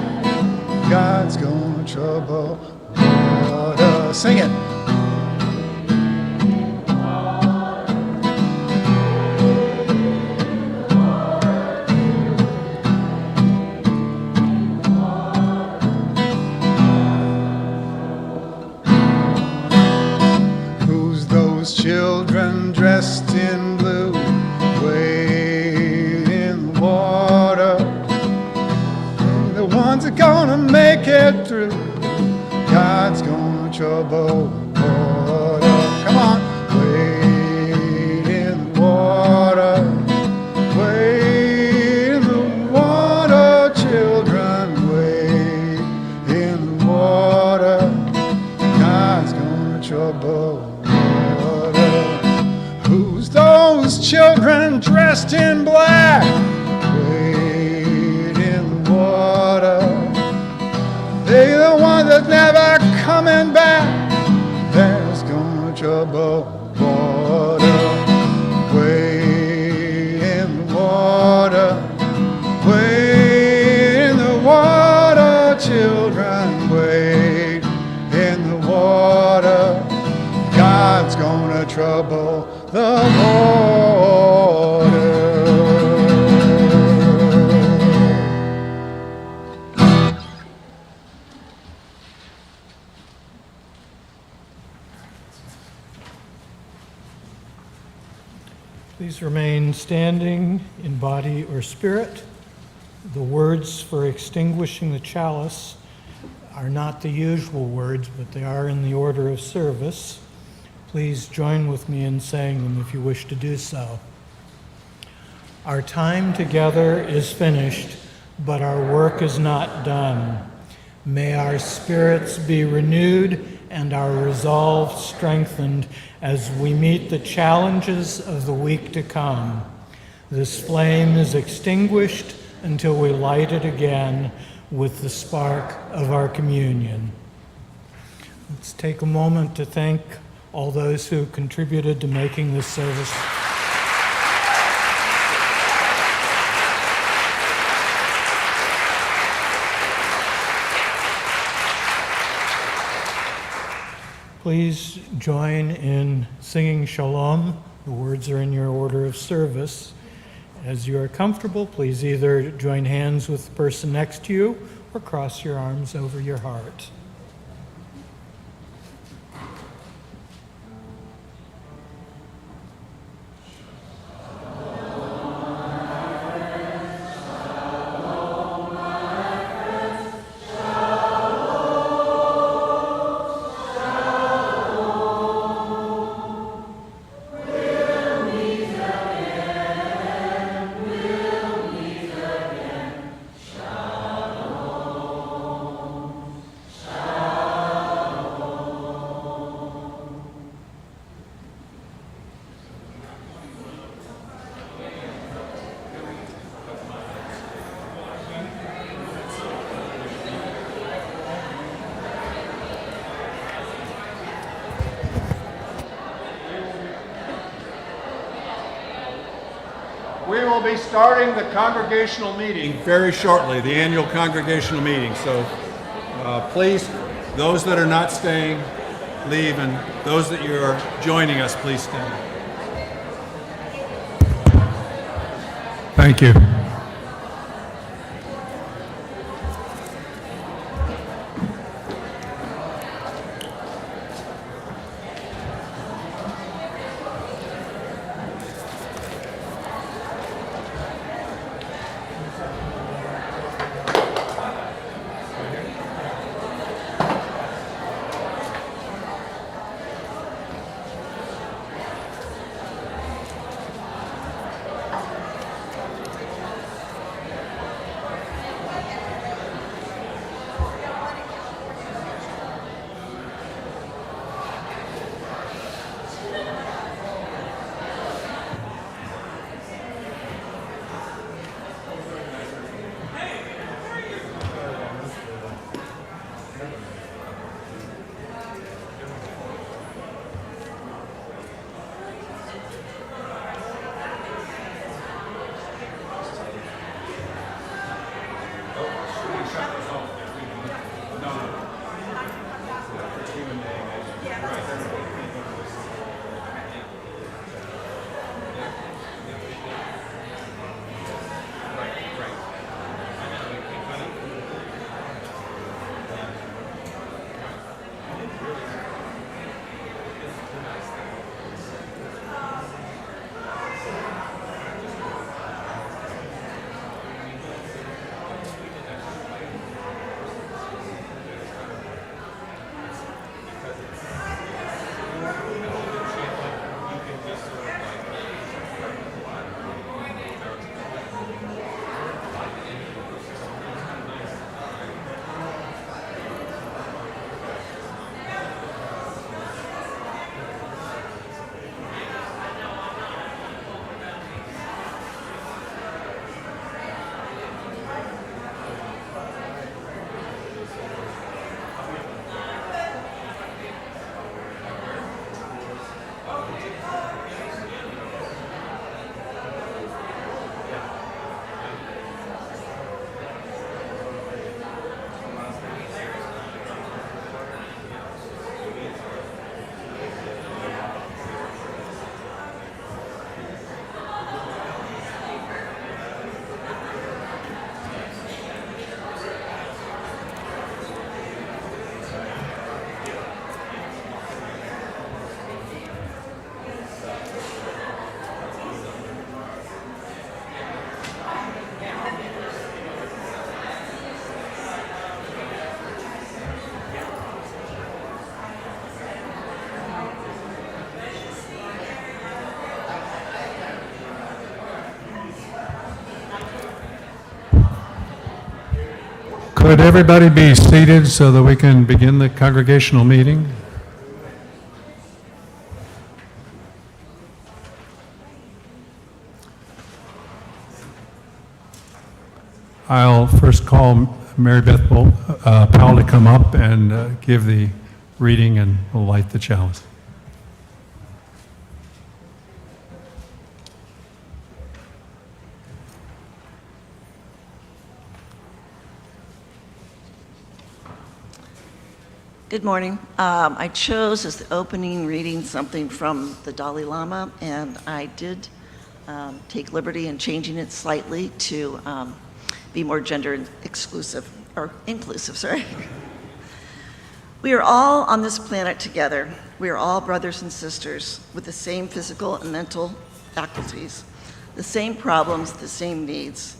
God's gonna trouble the water. Sing it. troubled water. Come on. Wade in the water. Wade in the water, children. Wade in the water. God's gonna trouble water. Who's those children dressed in black? Wade in the water. They the one that's never coming back. There's gonna trouble water. Wade in the water. Wade in the water, children. Wade in the water. God's gonna trouble the water. Please remain standing in body or spirit. The words for extinguishing the chalice are not the usual words, but they are in the order of service. Please join with me in saying them if you wish to do so. Our time together is finished, but our work is not done. May our spirits be renewed and our resolve strengthened as we meet the challenges of the week to come. This flame is extinguished until we light it again with the spark of our communion. Let's take a moment to thank all those who contributed to making this service. Please join in singing Shalom. The words are in your order of service. As you are comfortable, please either join hands with the person next to you or cross your arms over your heart. We will be starting the congregational meeting very shortly, the annual congregational meeting. So please, those that are not staying, leave, and those that you are joining us, please stay. Thank you. Would everybody be seated so that we can begin the congregational meeting? I'll first call Mary Beth Powell to come up and give the reading, and we'll light the chalice. Good morning. I chose as the opening reading something from the Dalai Lama, and I did take liberty in changing it slightly to be more gender exclusive, or inclusive, sorry. We are all on this planet together. We are all brothers and sisters with the same physical and mental faculties, the same problems, the same needs.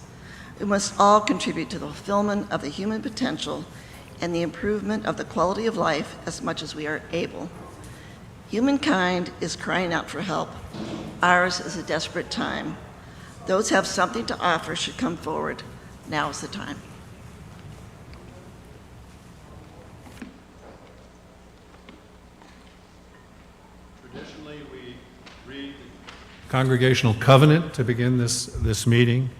We must all contribute to the fulfillment of the human potential and the improvement of the quality of life as much as we are able. Humankind is crying out for help. Ours is a desperate time. Those who have something to offer should come forward. Now is the time. Traditionally, we read the Congregational Covenant to begin this meeting.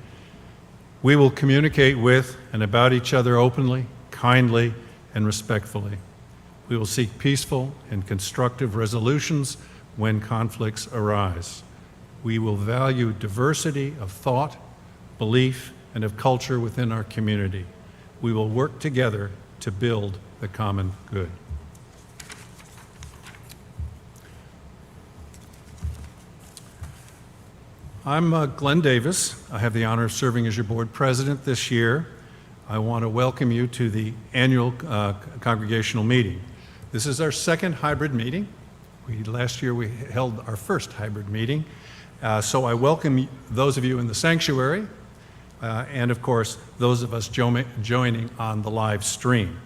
We will communicate with and about each other openly, kindly, and respectfully. We will seek peaceful and constructive resolutions when conflicts arise. We will value diversity of thought, belief, and of culture within our community. We will work together to build the common good. I'm Glenn Davis. I have the honor of serving as your board president this year. I want to welcome you to the annual congregational meeting. This is our second hybrid meeting. Last year we held our first hybrid meeting. So I welcome those of you in the sanctuary and of course those of us joining on the live stream.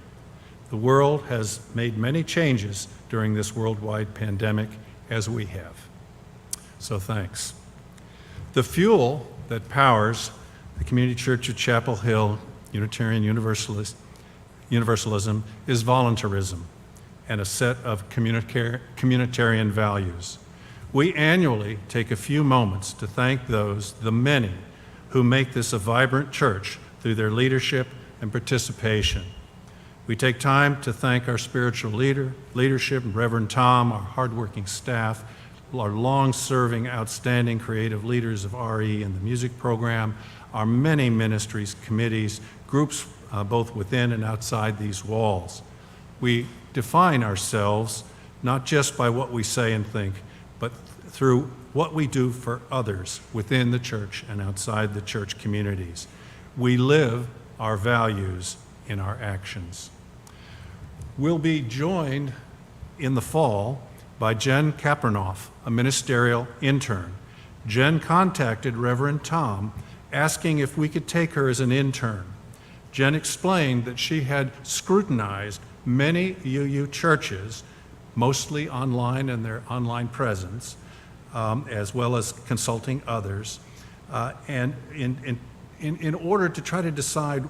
The world has made many changes during this worldwide pandemic, as we have. So thanks. The fuel that powers the Community Church of Chapel Hill Unitarian Universalism is voluntarism and a set of communitarian values. We annually take a few moments to thank the many, who make this a vibrant church through their leadership and participation. We take time to thank our spiritual leadership, Reverend Tom, our hardworking staff, our long-serving, outstanding creative leaders of RE and the music program, our many ministries, committees, groups both within and outside these walls. We define ourselves not just by what we say and think, but through what we do for others within the church and outside the church communities. We live our values in our actions. We'll be joined in the fall by Jen Kapernoff, a ministerial intern. Jen contacted Reverend Tom asking if we could take her as an intern. Jen explained that she had scrutinized many UU churches, mostly online and their online presence, as well as consulting others, and in order to try to decide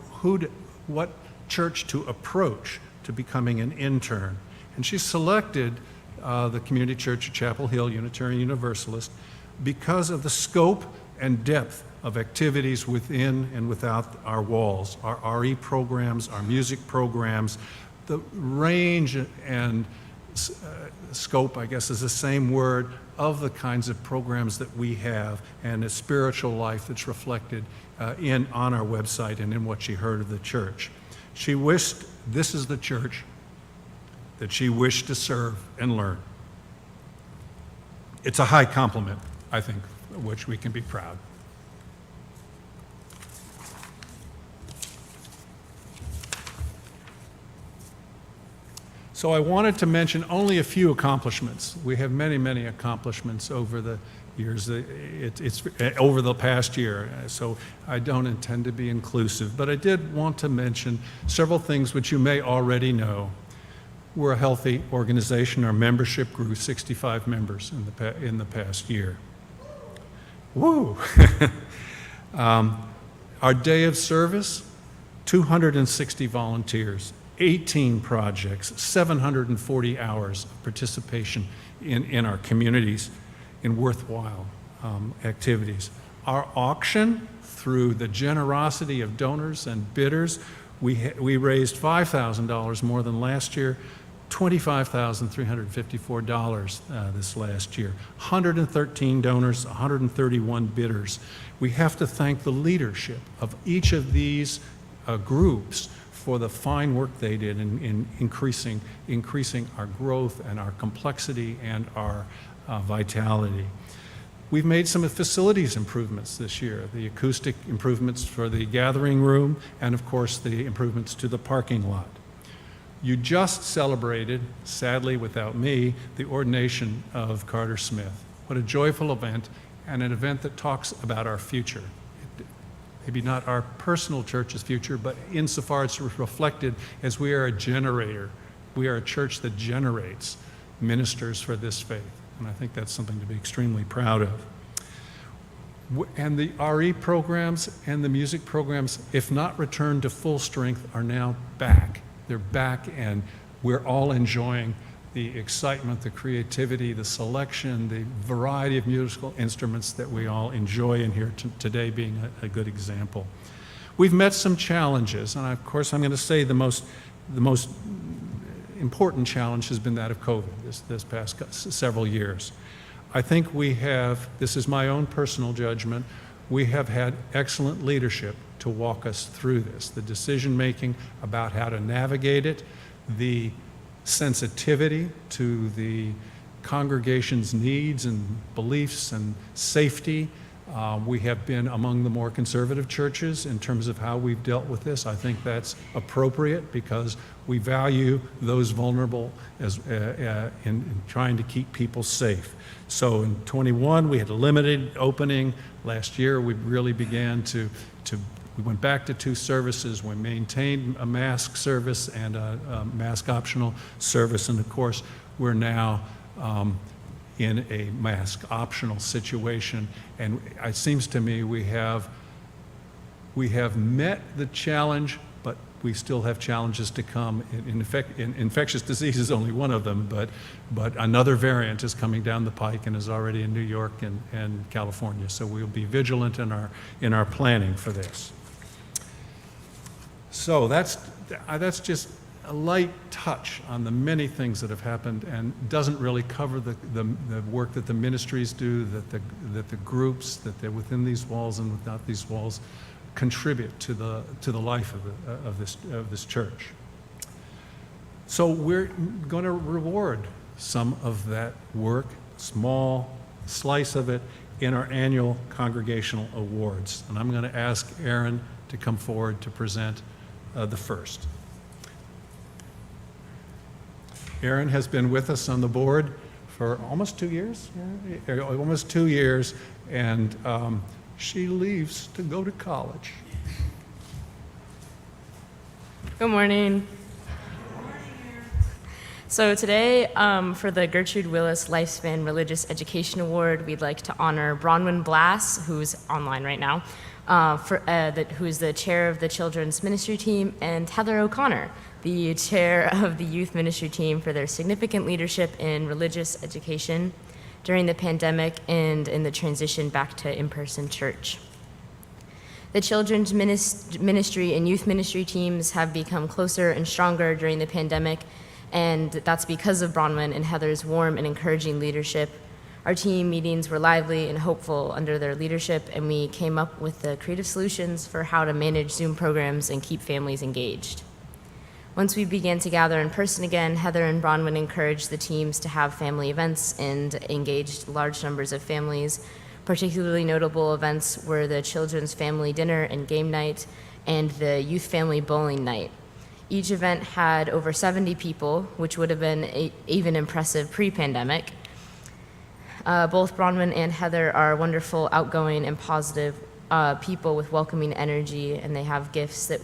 what church to approach to becoming an intern. And she selected the Community Church of Chapel Hill Unitarian Universalist because of the scope and depth of activities within and without our walls, our RE programs, our music programs, the range and scope, I guess is the same word, of the kinds of programs that we have and a spiritual life that's reflected on our website and in what she heard of the church. She wished this is the church that she wished to serve and learn. It's a high compliment, I think, of which we can be proud. So I wanted to mention only a few accomplishments. We have many, many accomplishments over the years. It's over the past year, so I don't intend to be inclusive. But I did want to mention several things which you may already know. We're a healthy organization. Our membership grew 65 members in the past year. Woo! Our day of service 260 volunteers, 18 projects, 740 hours of participation in our communities in worthwhile activities. Our auction, through the generosity of donors and bidders, we raised $5,000 more than last year, $25,354 this last year. 113 donors, 131 bidders. We have to thank the leadership of each of these groups for the fine work they did in increasing our growth and our complexity and our vitality. We've made some facilities improvements this year, the acoustic improvements for the gathering room, and of course the improvements to the parking lot. You just celebrated, sadly without me, the ordination of Carter Smith. What a joyful event, and an event that talks about our future. Maybe not our personal church's future, but insofar it's reflected as we are a generator. We are a church that generates ministers for this faith. And I think that's something to be extremely proud of. And the RE programs and the music programs, if not returned to full strength, are now back. They're back, and we're all enjoying the excitement, the creativity, the selection, the variety of musical instruments that we all enjoy in here today being a good example. We've met some challenges, and of course I'm going to say the most important challenge has been that of COVID this past several years. I think we have, this is my own personal judgment, we have had excellent leadership to walk us through this. The decision-making about how to navigate it, the sensitivity to the congregation's needs and beliefs and safety. We have been among the more conservative churches in terms of how we've dealt with this. I think that's appropriate because we value those vulnerable as, in trying to keep people safe. So in 21, we had a limited opening. Last year, we really began we went back to 2 services. We maintained a mask service and a mask optional service. And of course, we're now in a mask optional situation. And it seems to me we have met the challenge, but we still have challenges to come. In infectious disease is only one of them, but another variant is coming down the pike and is already in New York and California. So we'll be vigilant in our planning for this. So that's just a light touch on the many things that have happened, and doesn't really cover the work that the ministries do, that the groups that they're within these walls and without these walls contribute to the life of this church. So we're going to reward some of that work, small slice of it, in our annual congregational awards. And I'm going to ask Aaron to come forward to present the first. Erin has been with us on the board for almost 2 years, almost 2 years, and she leaves to go to college. Good morning. So today, for the Gertrude Willis Lifespan Religious Education Award, we'd like to honor Bronwyn Blass, who's online right now, who's the chair of the children's ministry team, and Heather O'Connor, the chair of the youth ministry team, for their significant leadership in religious education during the pandemic and in the transition back to in-person church. The children's ministry and youth ministry teams have become closer and stronger during the pandemic, and that's because of Bronwyn and Heather's warm and encouraging leadership. Our team meetings were lively and hopeful under their leadership, and we came up with the creative solutions for how to manage Zoom programs and keep families engaged. Once we began to gather in person again, Heather and Bronwyn encouraged the teams to have family events and engaged large numbers of families. Particularly notable events were the children's family dinner and game night and the youth family bowling night. Each event had over 70 people, which would have been even impressive pre-pandemic. Both Bronwyn and Heather are wonderful, outgoing, and positive people with welcoming energy, and they have gifts that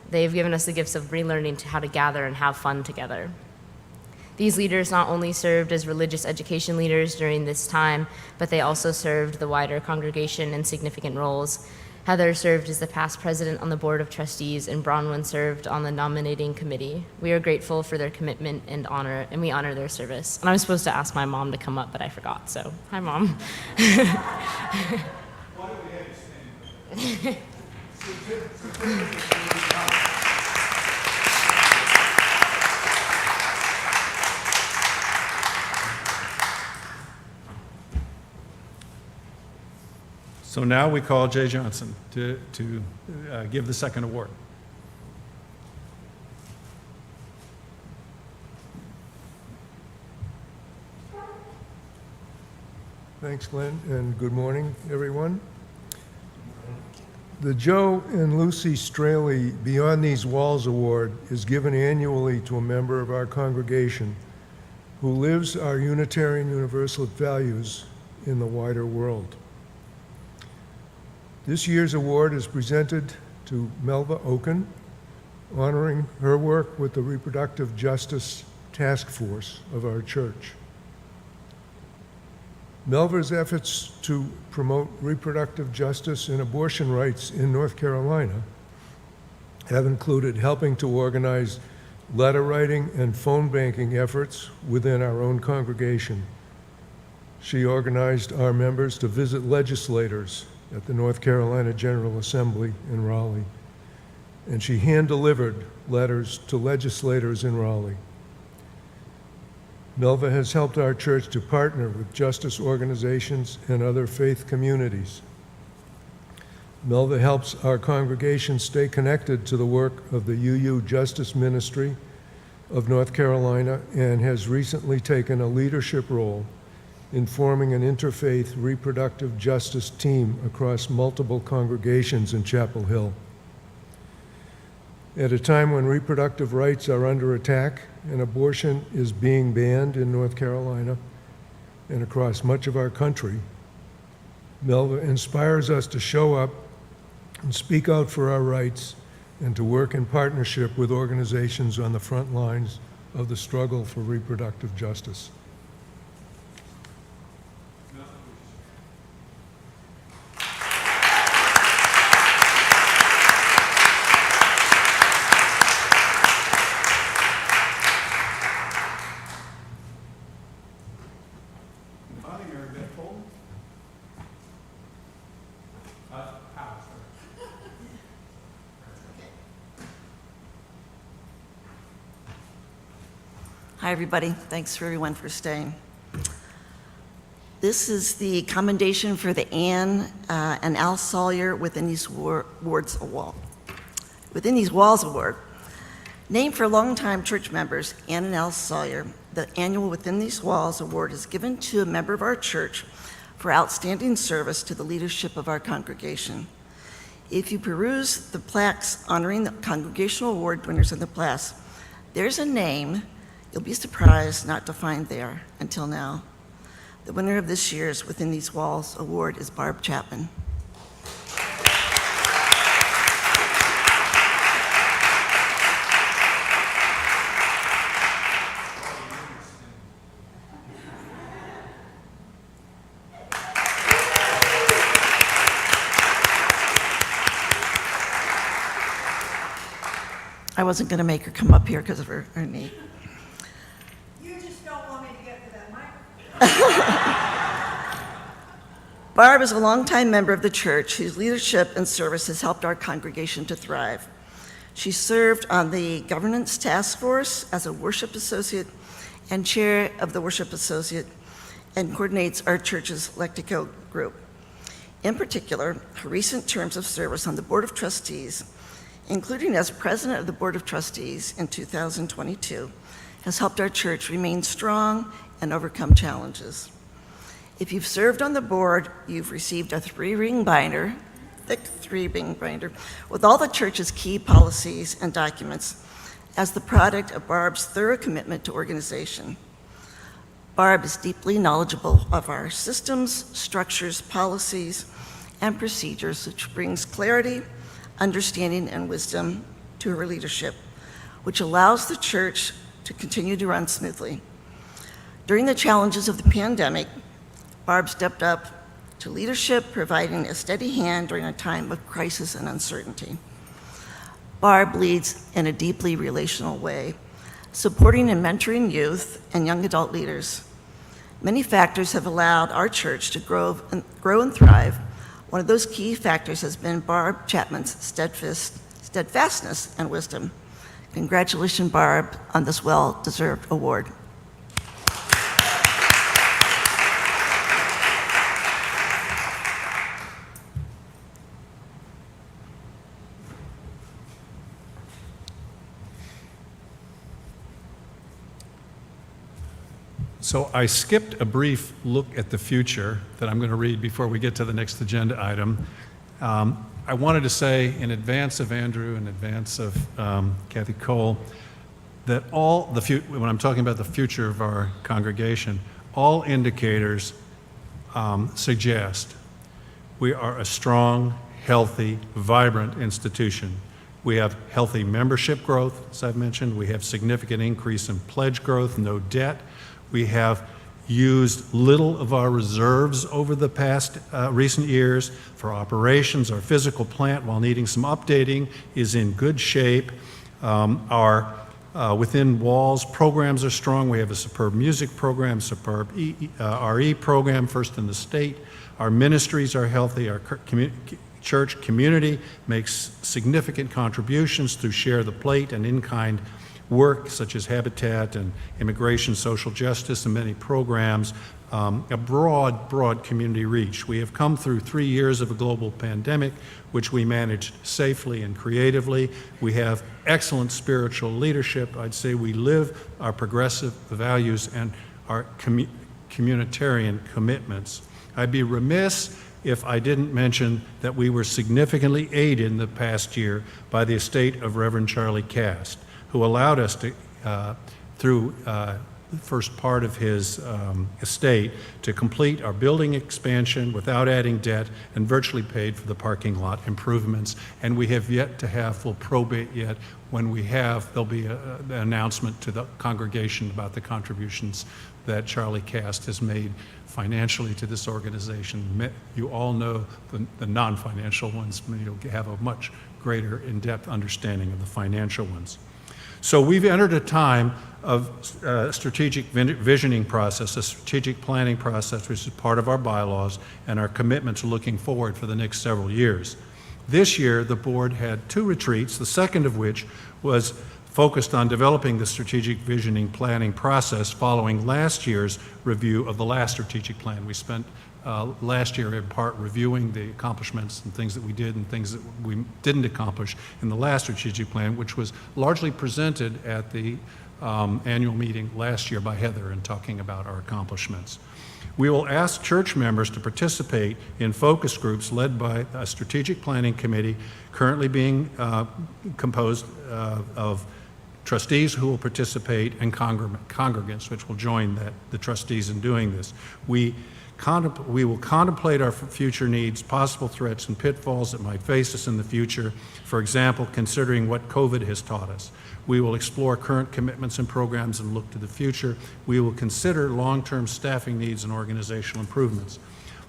they've given us the gifts of relearning how to gather and have fun together. These leaders not only served as religious education leaders during this time, but they also served the wider congregation in significant roles. Heather served as the past president on the board of trustees, and Bronwyn served on the nominating committee. We are grateful for their commitment and honor, and we honor their service. And I was supposed to ask my mom to come up, but I forgot, so hi, Mom. So now we call Jay Johnson to give the second award. Thanks, Glenn, and good morning, everyone. The Joe and Lucy Straley Beyond These Walls Award is given annually to a member of our congregation who lives our Unitarian Universalist values in the wider world. This year's award is presented to Melva Oken, honoring her work with the Reproductive Justice Task Force of our church. Melva's efforts to promote reproductive justice and abortion rights in North Carolina have included helping to organize letter writing and phone banking efforts within our own congregation. She organized our members to visit legislators at the North Carolina General Assembly in Raleigh, and she hand-delivered letters to legislators in Raleigh. Melva has helped our church to partner with justice organizations and other faith communities. Melva helps our congregation stay connected to the work of the UU Justice Ministry of North Carolina and has recently taken a leadership role in forming an interfaith reproductive justice team across multiple congregations in Chapel Hill. At a time when reproductive rights are under attack and abortion is being banned in North Carolina and across much of our country, Melva inspires us to show up and speak out for our rights and to work in partnership with organizations on the front lines of the struggle for reproductive justice. Hi, everybody. Thanks for everyone for staying. This is the commendation for the Ann and Al Sawyer Within These Walls Award. Named for longtime church members, Ann and Al Sawyer, the annual Within These Walls Award is given to a member of our church for outstanding service to the leadership of our congregation. If you peruse the plaques honoring the congregational award winners in the plaques, there's a name you'll be surprised not to find there until now. The winner of this year's Within These Walls Award is Barb Chapman. I wasn't going to make her come up here because of her knee. Barb is a longtime member of the church whose leadership and service has helped our congregation to thrive. She served on the governance task force as a worship associate and chair of the worship associate and coordinates our church's Lectico group. In particular, her recent terms of service on the Board of Trustees, including as president of the Board of Trustees in 2022, has helped our church remain strong and overcome challenges. If you've served on the board, you've received a thick three-ring binder, with all the church's key policies and documents as the product of Barb's thorough commitment to organization. Barb is deeply knowledgeable of our systems, structures, policies, and procedures, which brings clarity, understanding, and wisdom to her leadership, which allows the church to continue to run smoothly. During the challenges of the pandemic, Barb stepped up to leadership, providing a steady hand during a time of crisis and uncertainty. Barb leads in a deeply relational way, supporting and mentoring youth and young adult leaders. Many factors have allowed our church to grow and thrive. One of those key factors has been Barb Chapman's steadfastness and wisdom. Congratulations, Barb, on this well-deserved award. So I skipped a brief look at the future that I'm going to read before we get to the next agenda item. I wanted to say in advance of Andrew, in advance of Kathy Cole, that when I'm talking about the future of our congregation, all indicators suggest we are a strong, healthy, vibrant institution. We have healthy membership growth, as I've mentioned. We have significant increase in pledge growth, no debt. We have used little of our reserves over the past recent years for operations. Our physical plant, while needing some updating, is in good shape. Our within walls programs are strong. We have a superb music program, superb RE program, first in the state. Our ministries are healthy. Our church community makes significant contributions through Share the Plate and in-kind work such as Habitat and Immigration, Social Justice, and many programs, a broad community reach. We have come through 3 years of a global pandemic, which we managed safely and creatively. We have excellent spiritual leadership. I'd say we live our progressive values and our communitarian commitments. I'd be remiss if I didn't mention that we were significantly aided in the past year by the estate of Reverend Charlie Cast, who allowed us to, through the first part of his estate, to complete our building expansion without adding debt and virtually paid for the parking lot improvements. And we have yet to have full probate yet. When we have, there'll be an announcement to the congregation about the contributions that Charlie Cast has made financially to this organization. You all know the non-financial ones. You'll have a much greater in-depth understanding of the financial ones. So we've entered a time of strategic visioning process, a strategic planning process, which is part of our bylaws and our commitment to looking forward for the next several years. This year, the board had 2 retreats, the second of which was focused on developing the strategic visioning planning process following last year's review of the last strategic plan. We spent last year in part reviewing the accomplishments and things that we did and things that we didn't accomplish in the last strategic plan, which was largely presented at the annual meeting last year by Heather in talking about our accomplishments. We will ask church members to participate in focus groups led by a strategic planning committee currently being composed of trustees who will participate and congregants which will join the trustees in doing this. We will contemplate our future needs, possible threats and pitfalls that might face us in the future. For example, considering what COVID has taught us. We will explore current commitments and programs and look to the future. We will consider long-term staffing needs and organizational improvements.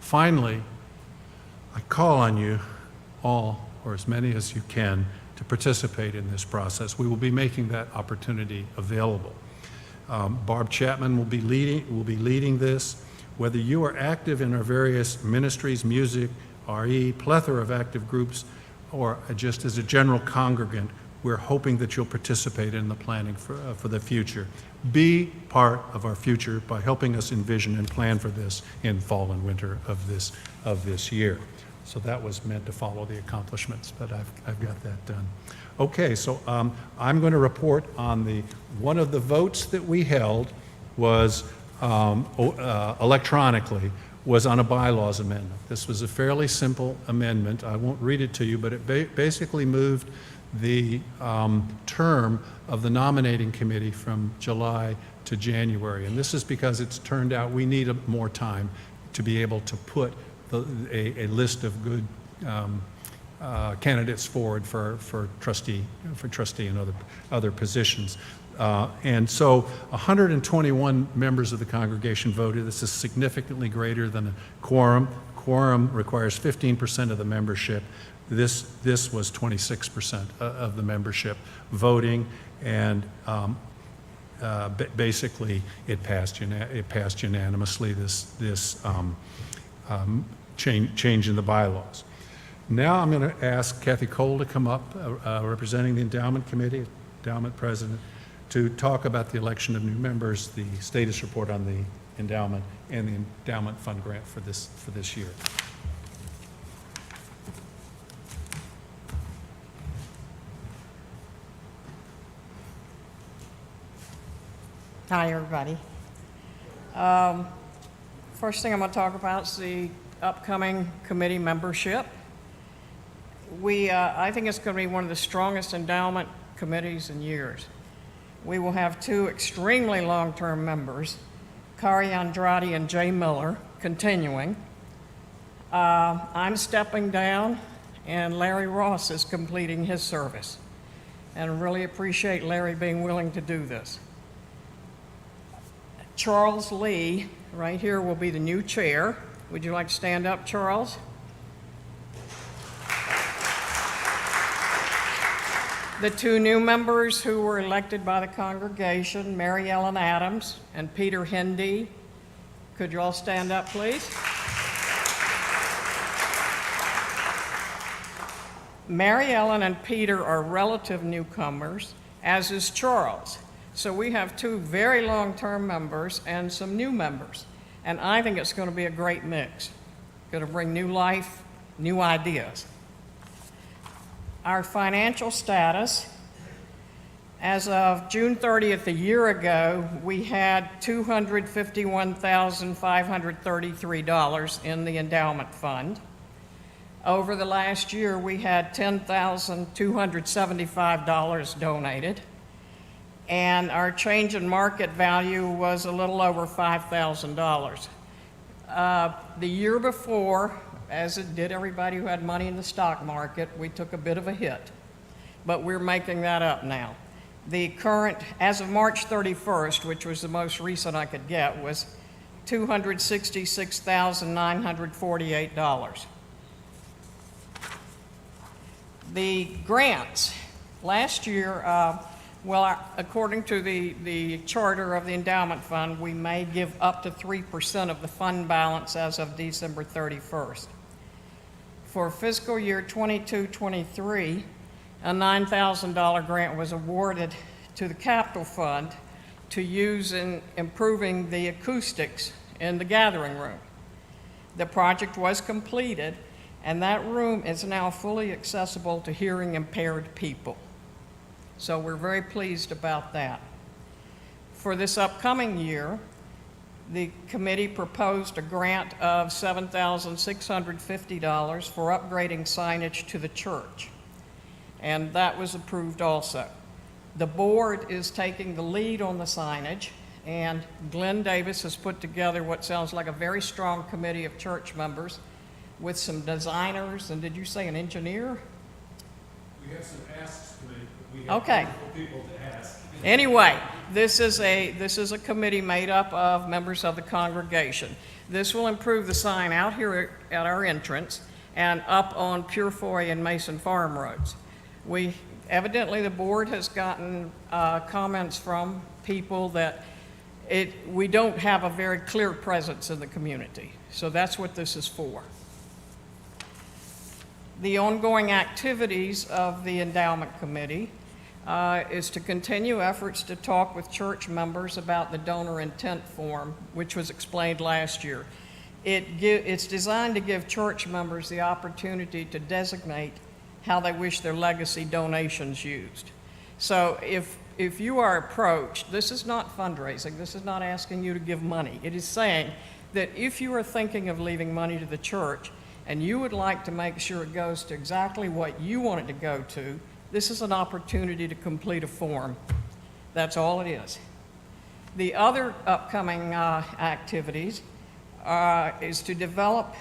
Finally, I call on you all, or as many as you can, to participate in this process. We will be making that opportunity available. Barb Chapman will be leading this. Whether you are active in our various ministries, music, RE, plethora of active groups, or just as a general congregant, we're hoping that you'll participate in the planning for the future. Be part of our future by helping us envision and plan for this in fall and winter of this year. So that was meant to follow the accomplishments, but I've got that done. Okay, so I'm going to report on one of the votes that we held was electronically, was on a bylaws amendment. This was a fairly simple amendment. I won't read it to you, but it basically moved the term of the nominating committee from July to January. And this is because it's turned out we need more time to be able to put a list of good candidates forward for trustee and other positions. And so 121 members of the congregation voted. This is significantly greater than a quorum. quorum requires 15% of the membership. This was 26% of the membership voting, and basically it passed unanimously, this change in the bylaws. Now I'm going to ask Kathy Cole to come up, representing the Endowment Committee, Endowment President, to talk about the election of new members, the status report on the endowment, and the endowment fund grant for this year. Hi, everybody. First thing I'm going to talk about is the upcoming committee membership. I think it's going to be one of the strongest endowment committees in years. We will have two extremely long-term members, Kari Andrade and Jay Miller, continuing. I'm stepping down, and Larry Ross is completing his service. And really appreciate Larry being willing to do this. Charles Lee, right here, will be the new chair. Would you like to stand up, Charles? The two new members who were elected by the congregation, Mary Ellen Adams and Peter Hindy. Could you all stand up, please? Mary Ellen and Peter are relative newcomers, as is Charles. So we have two very long-term members and some new members. And I think it's going to be a great mix. Going to bring new life, new ideas. Our financial status, as of June 30th a year ago, we had $251,533 in the endowment fund. Over the last year, we had $10,275 donated, and our change in market value was a little over $5,000. The year before, as it did everybody who had money in the stock market, we took a bit of a hit, but we're making that up now. The current, as of March 31st, which was the most recent I could get, was $266,948. The grants, last year, according to the charter of the endowment fund, we may give up to 3% of the fund balance as of December 31st. For fiscal year 22-23, a $9,000 grant was awarded to the capital fund to use in improving the acoustics in the gathering room. The project was completed, and that room is now fully accessible to hearing impaired people. So we're very pleased about that. For this upcoming year, the committee proposed a grant of $7,650 for upgrading signage to the church, and that was approved also. The board is taking the lead on the signage, and Glenn Davis has put together what sounds like a very strong committee of church members with some designers, and did you say an engineer? We have some asks to make, but we have people to ask. Anyway, this is a committee made up of members of the congregation. This will improve the sign out here at our entrance and up on Purefoy and Mason Farm roads. Evidently the board has gotten comments from people that we don't have a very clear presence in the community. So that's what this is for. The ongoing activities of the endowment committee is to continue efforts to talk with church members about the donor intent form, which was explained last year. It's designed to give church members the opportunity to designate how they wish their legacy donations used. So if you are approached, this is not fundraising, this is not asking you to give money. It is saying that if you are thinking of leaving money to the church and you would like to make sure it goes to exactly what you want it to go to, this is an opportunity to complete a form. That's all it is. The other upcoming activities is to develop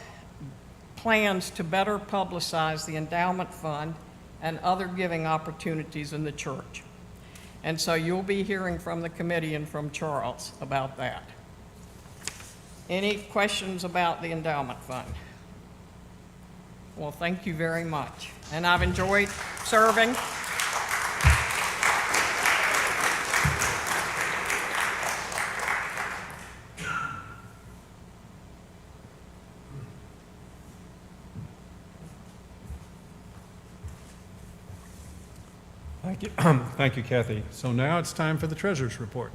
plans to better publicize the endowment fund and other giving opportunities in the church. And so you'll be hearing from the committee and from Charles about that. Any questions about the endowment fund? Well, thank you very much. And I've enjoyed serving. Thank you. Thank you, Kathy. So now it's time for the treasurer's report.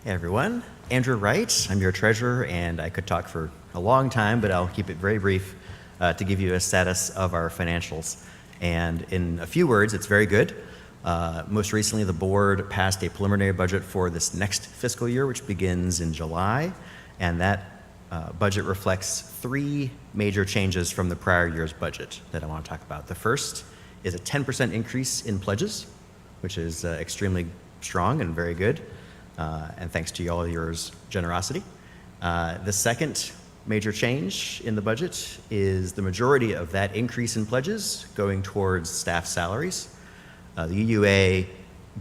Hey everyone, Andrew Wright. I'm your treasurer, and I could talk for a long time, but I'll keep it very brief to give you a status of our financials. And in a few words, it's very good. Most recently, the board passed a preliminary budget for this next fiscal year, which begins in July, and that budget reflects three major changes from the prior year's budget that I want to talk about. The first is a 10% increase in pledges, which is extremely strong and very good. And thanks to all your generosity. The second major change in the budget is the majority of that increase in pledges going towards staff salaries. The UUA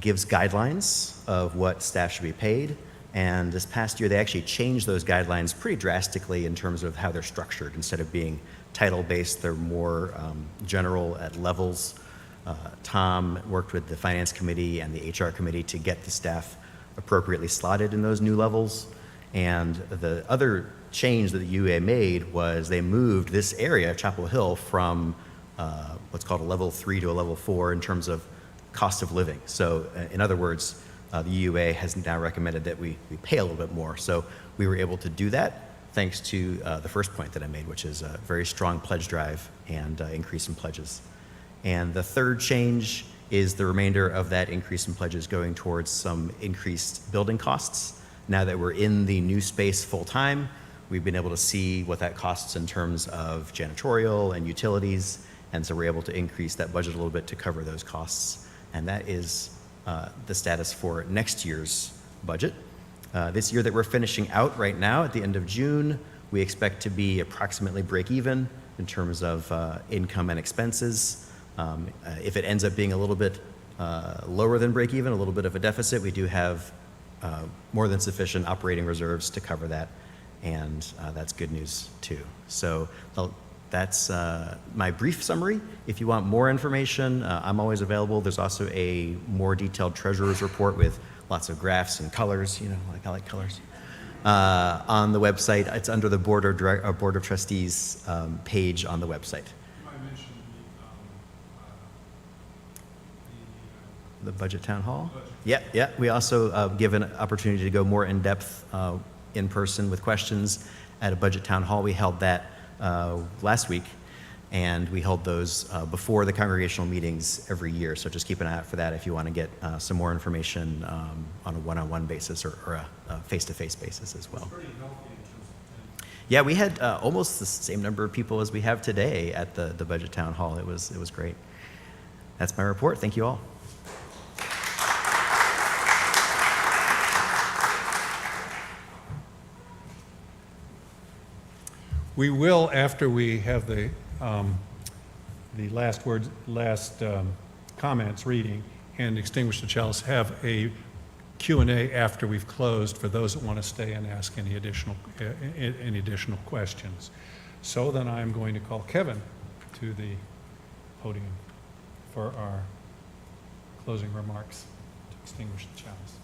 gives guidelines of what staff should be paid, and this past year they actually changed those guidelines pretty drastically in terms of how they're structured. Instead of being title-based, they're more general at levels. Tom worked with the Finance Committee and the HR Committee to get the staff appropriately slotted in those new levels. And the other change that the UA made was they moved this area, Chapel Hill, from what's called a level 3 to a level 4 in terms of cost of living. So in other words, the UA has now recommended that we pay a little bit more. So we were able to do that thanks to the first point that I made, which is a very strong pledge drive and increase in pledges. And the third change is the remainder of that increase in pledges going towards some increased building costs. Now that we're in the new space full time, we've been able to see what that costs in terms of janitorial and utilities, and so we're able to increase that budget a little bit to cover those costs. And that is the status for next year's budget. This year that we're finishing out right now, at the end of June, we expect to be approximately break even in terms of income and expenses. If it ends up being a little bit lower than break even, a little bit of a deficit, we do have more than sufficient operating reserves to cover that, and that's good news too. So that's my brief summary. If you want more information, I'm always available. There's also a more detailed treasurer's report with lots of graphs and colors, you know, like I like colors, on the website. It's under the Board of Trustees page on the website. The budget town hall? Yeah. We also give an opportunity to go more in depth in person with questions at a budget town hall. We held that last week, and we hold those before the congregational meetings every year. So just keep an eye out for that if you want to get some more information on a one-on-one basis or a face-to-face basis as well. Yeah, we had almost the same number of people as we have today at the budget town hall. It was great. That's my report. Thank you all. We will, after we have the last comments reading and extinguish the chalice, have a Q&A after we've closed for those that want to stay and ask any additional questions. So then I'm going to call Kevin to the podium for our closing remarks to extinguish the chalice.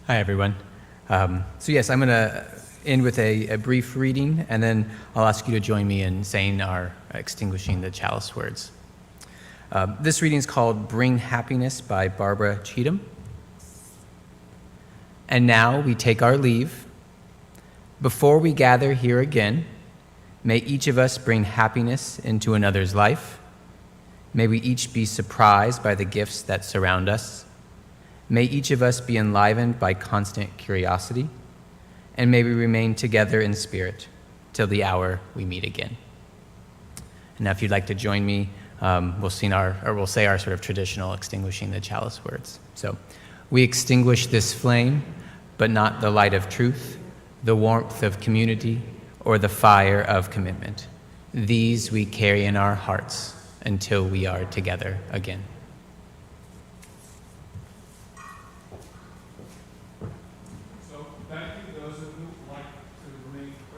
Hi, everyone. So yes, I'm going to end with a brief reading, and then I'll ask you to join me in saying our extinguishing the chalice words. This reading is called Bring Happiness by Barbara Cheatham. And now we take our leave. Before we gather here again, may each of us bring happiness into another's life. May we each be surprised by the gifts that surround us. May each of us be enlivened by constant curiosity, and may we remain together in spirit till the hour we meet again. And now if you'd like to join me, we'll say our sort of traditional extinguishing the chalice words. So, we extinguish this flame, but not the light of truth, the warmth of community, or the fire of commitment. These we carry in our hearts until we are together again.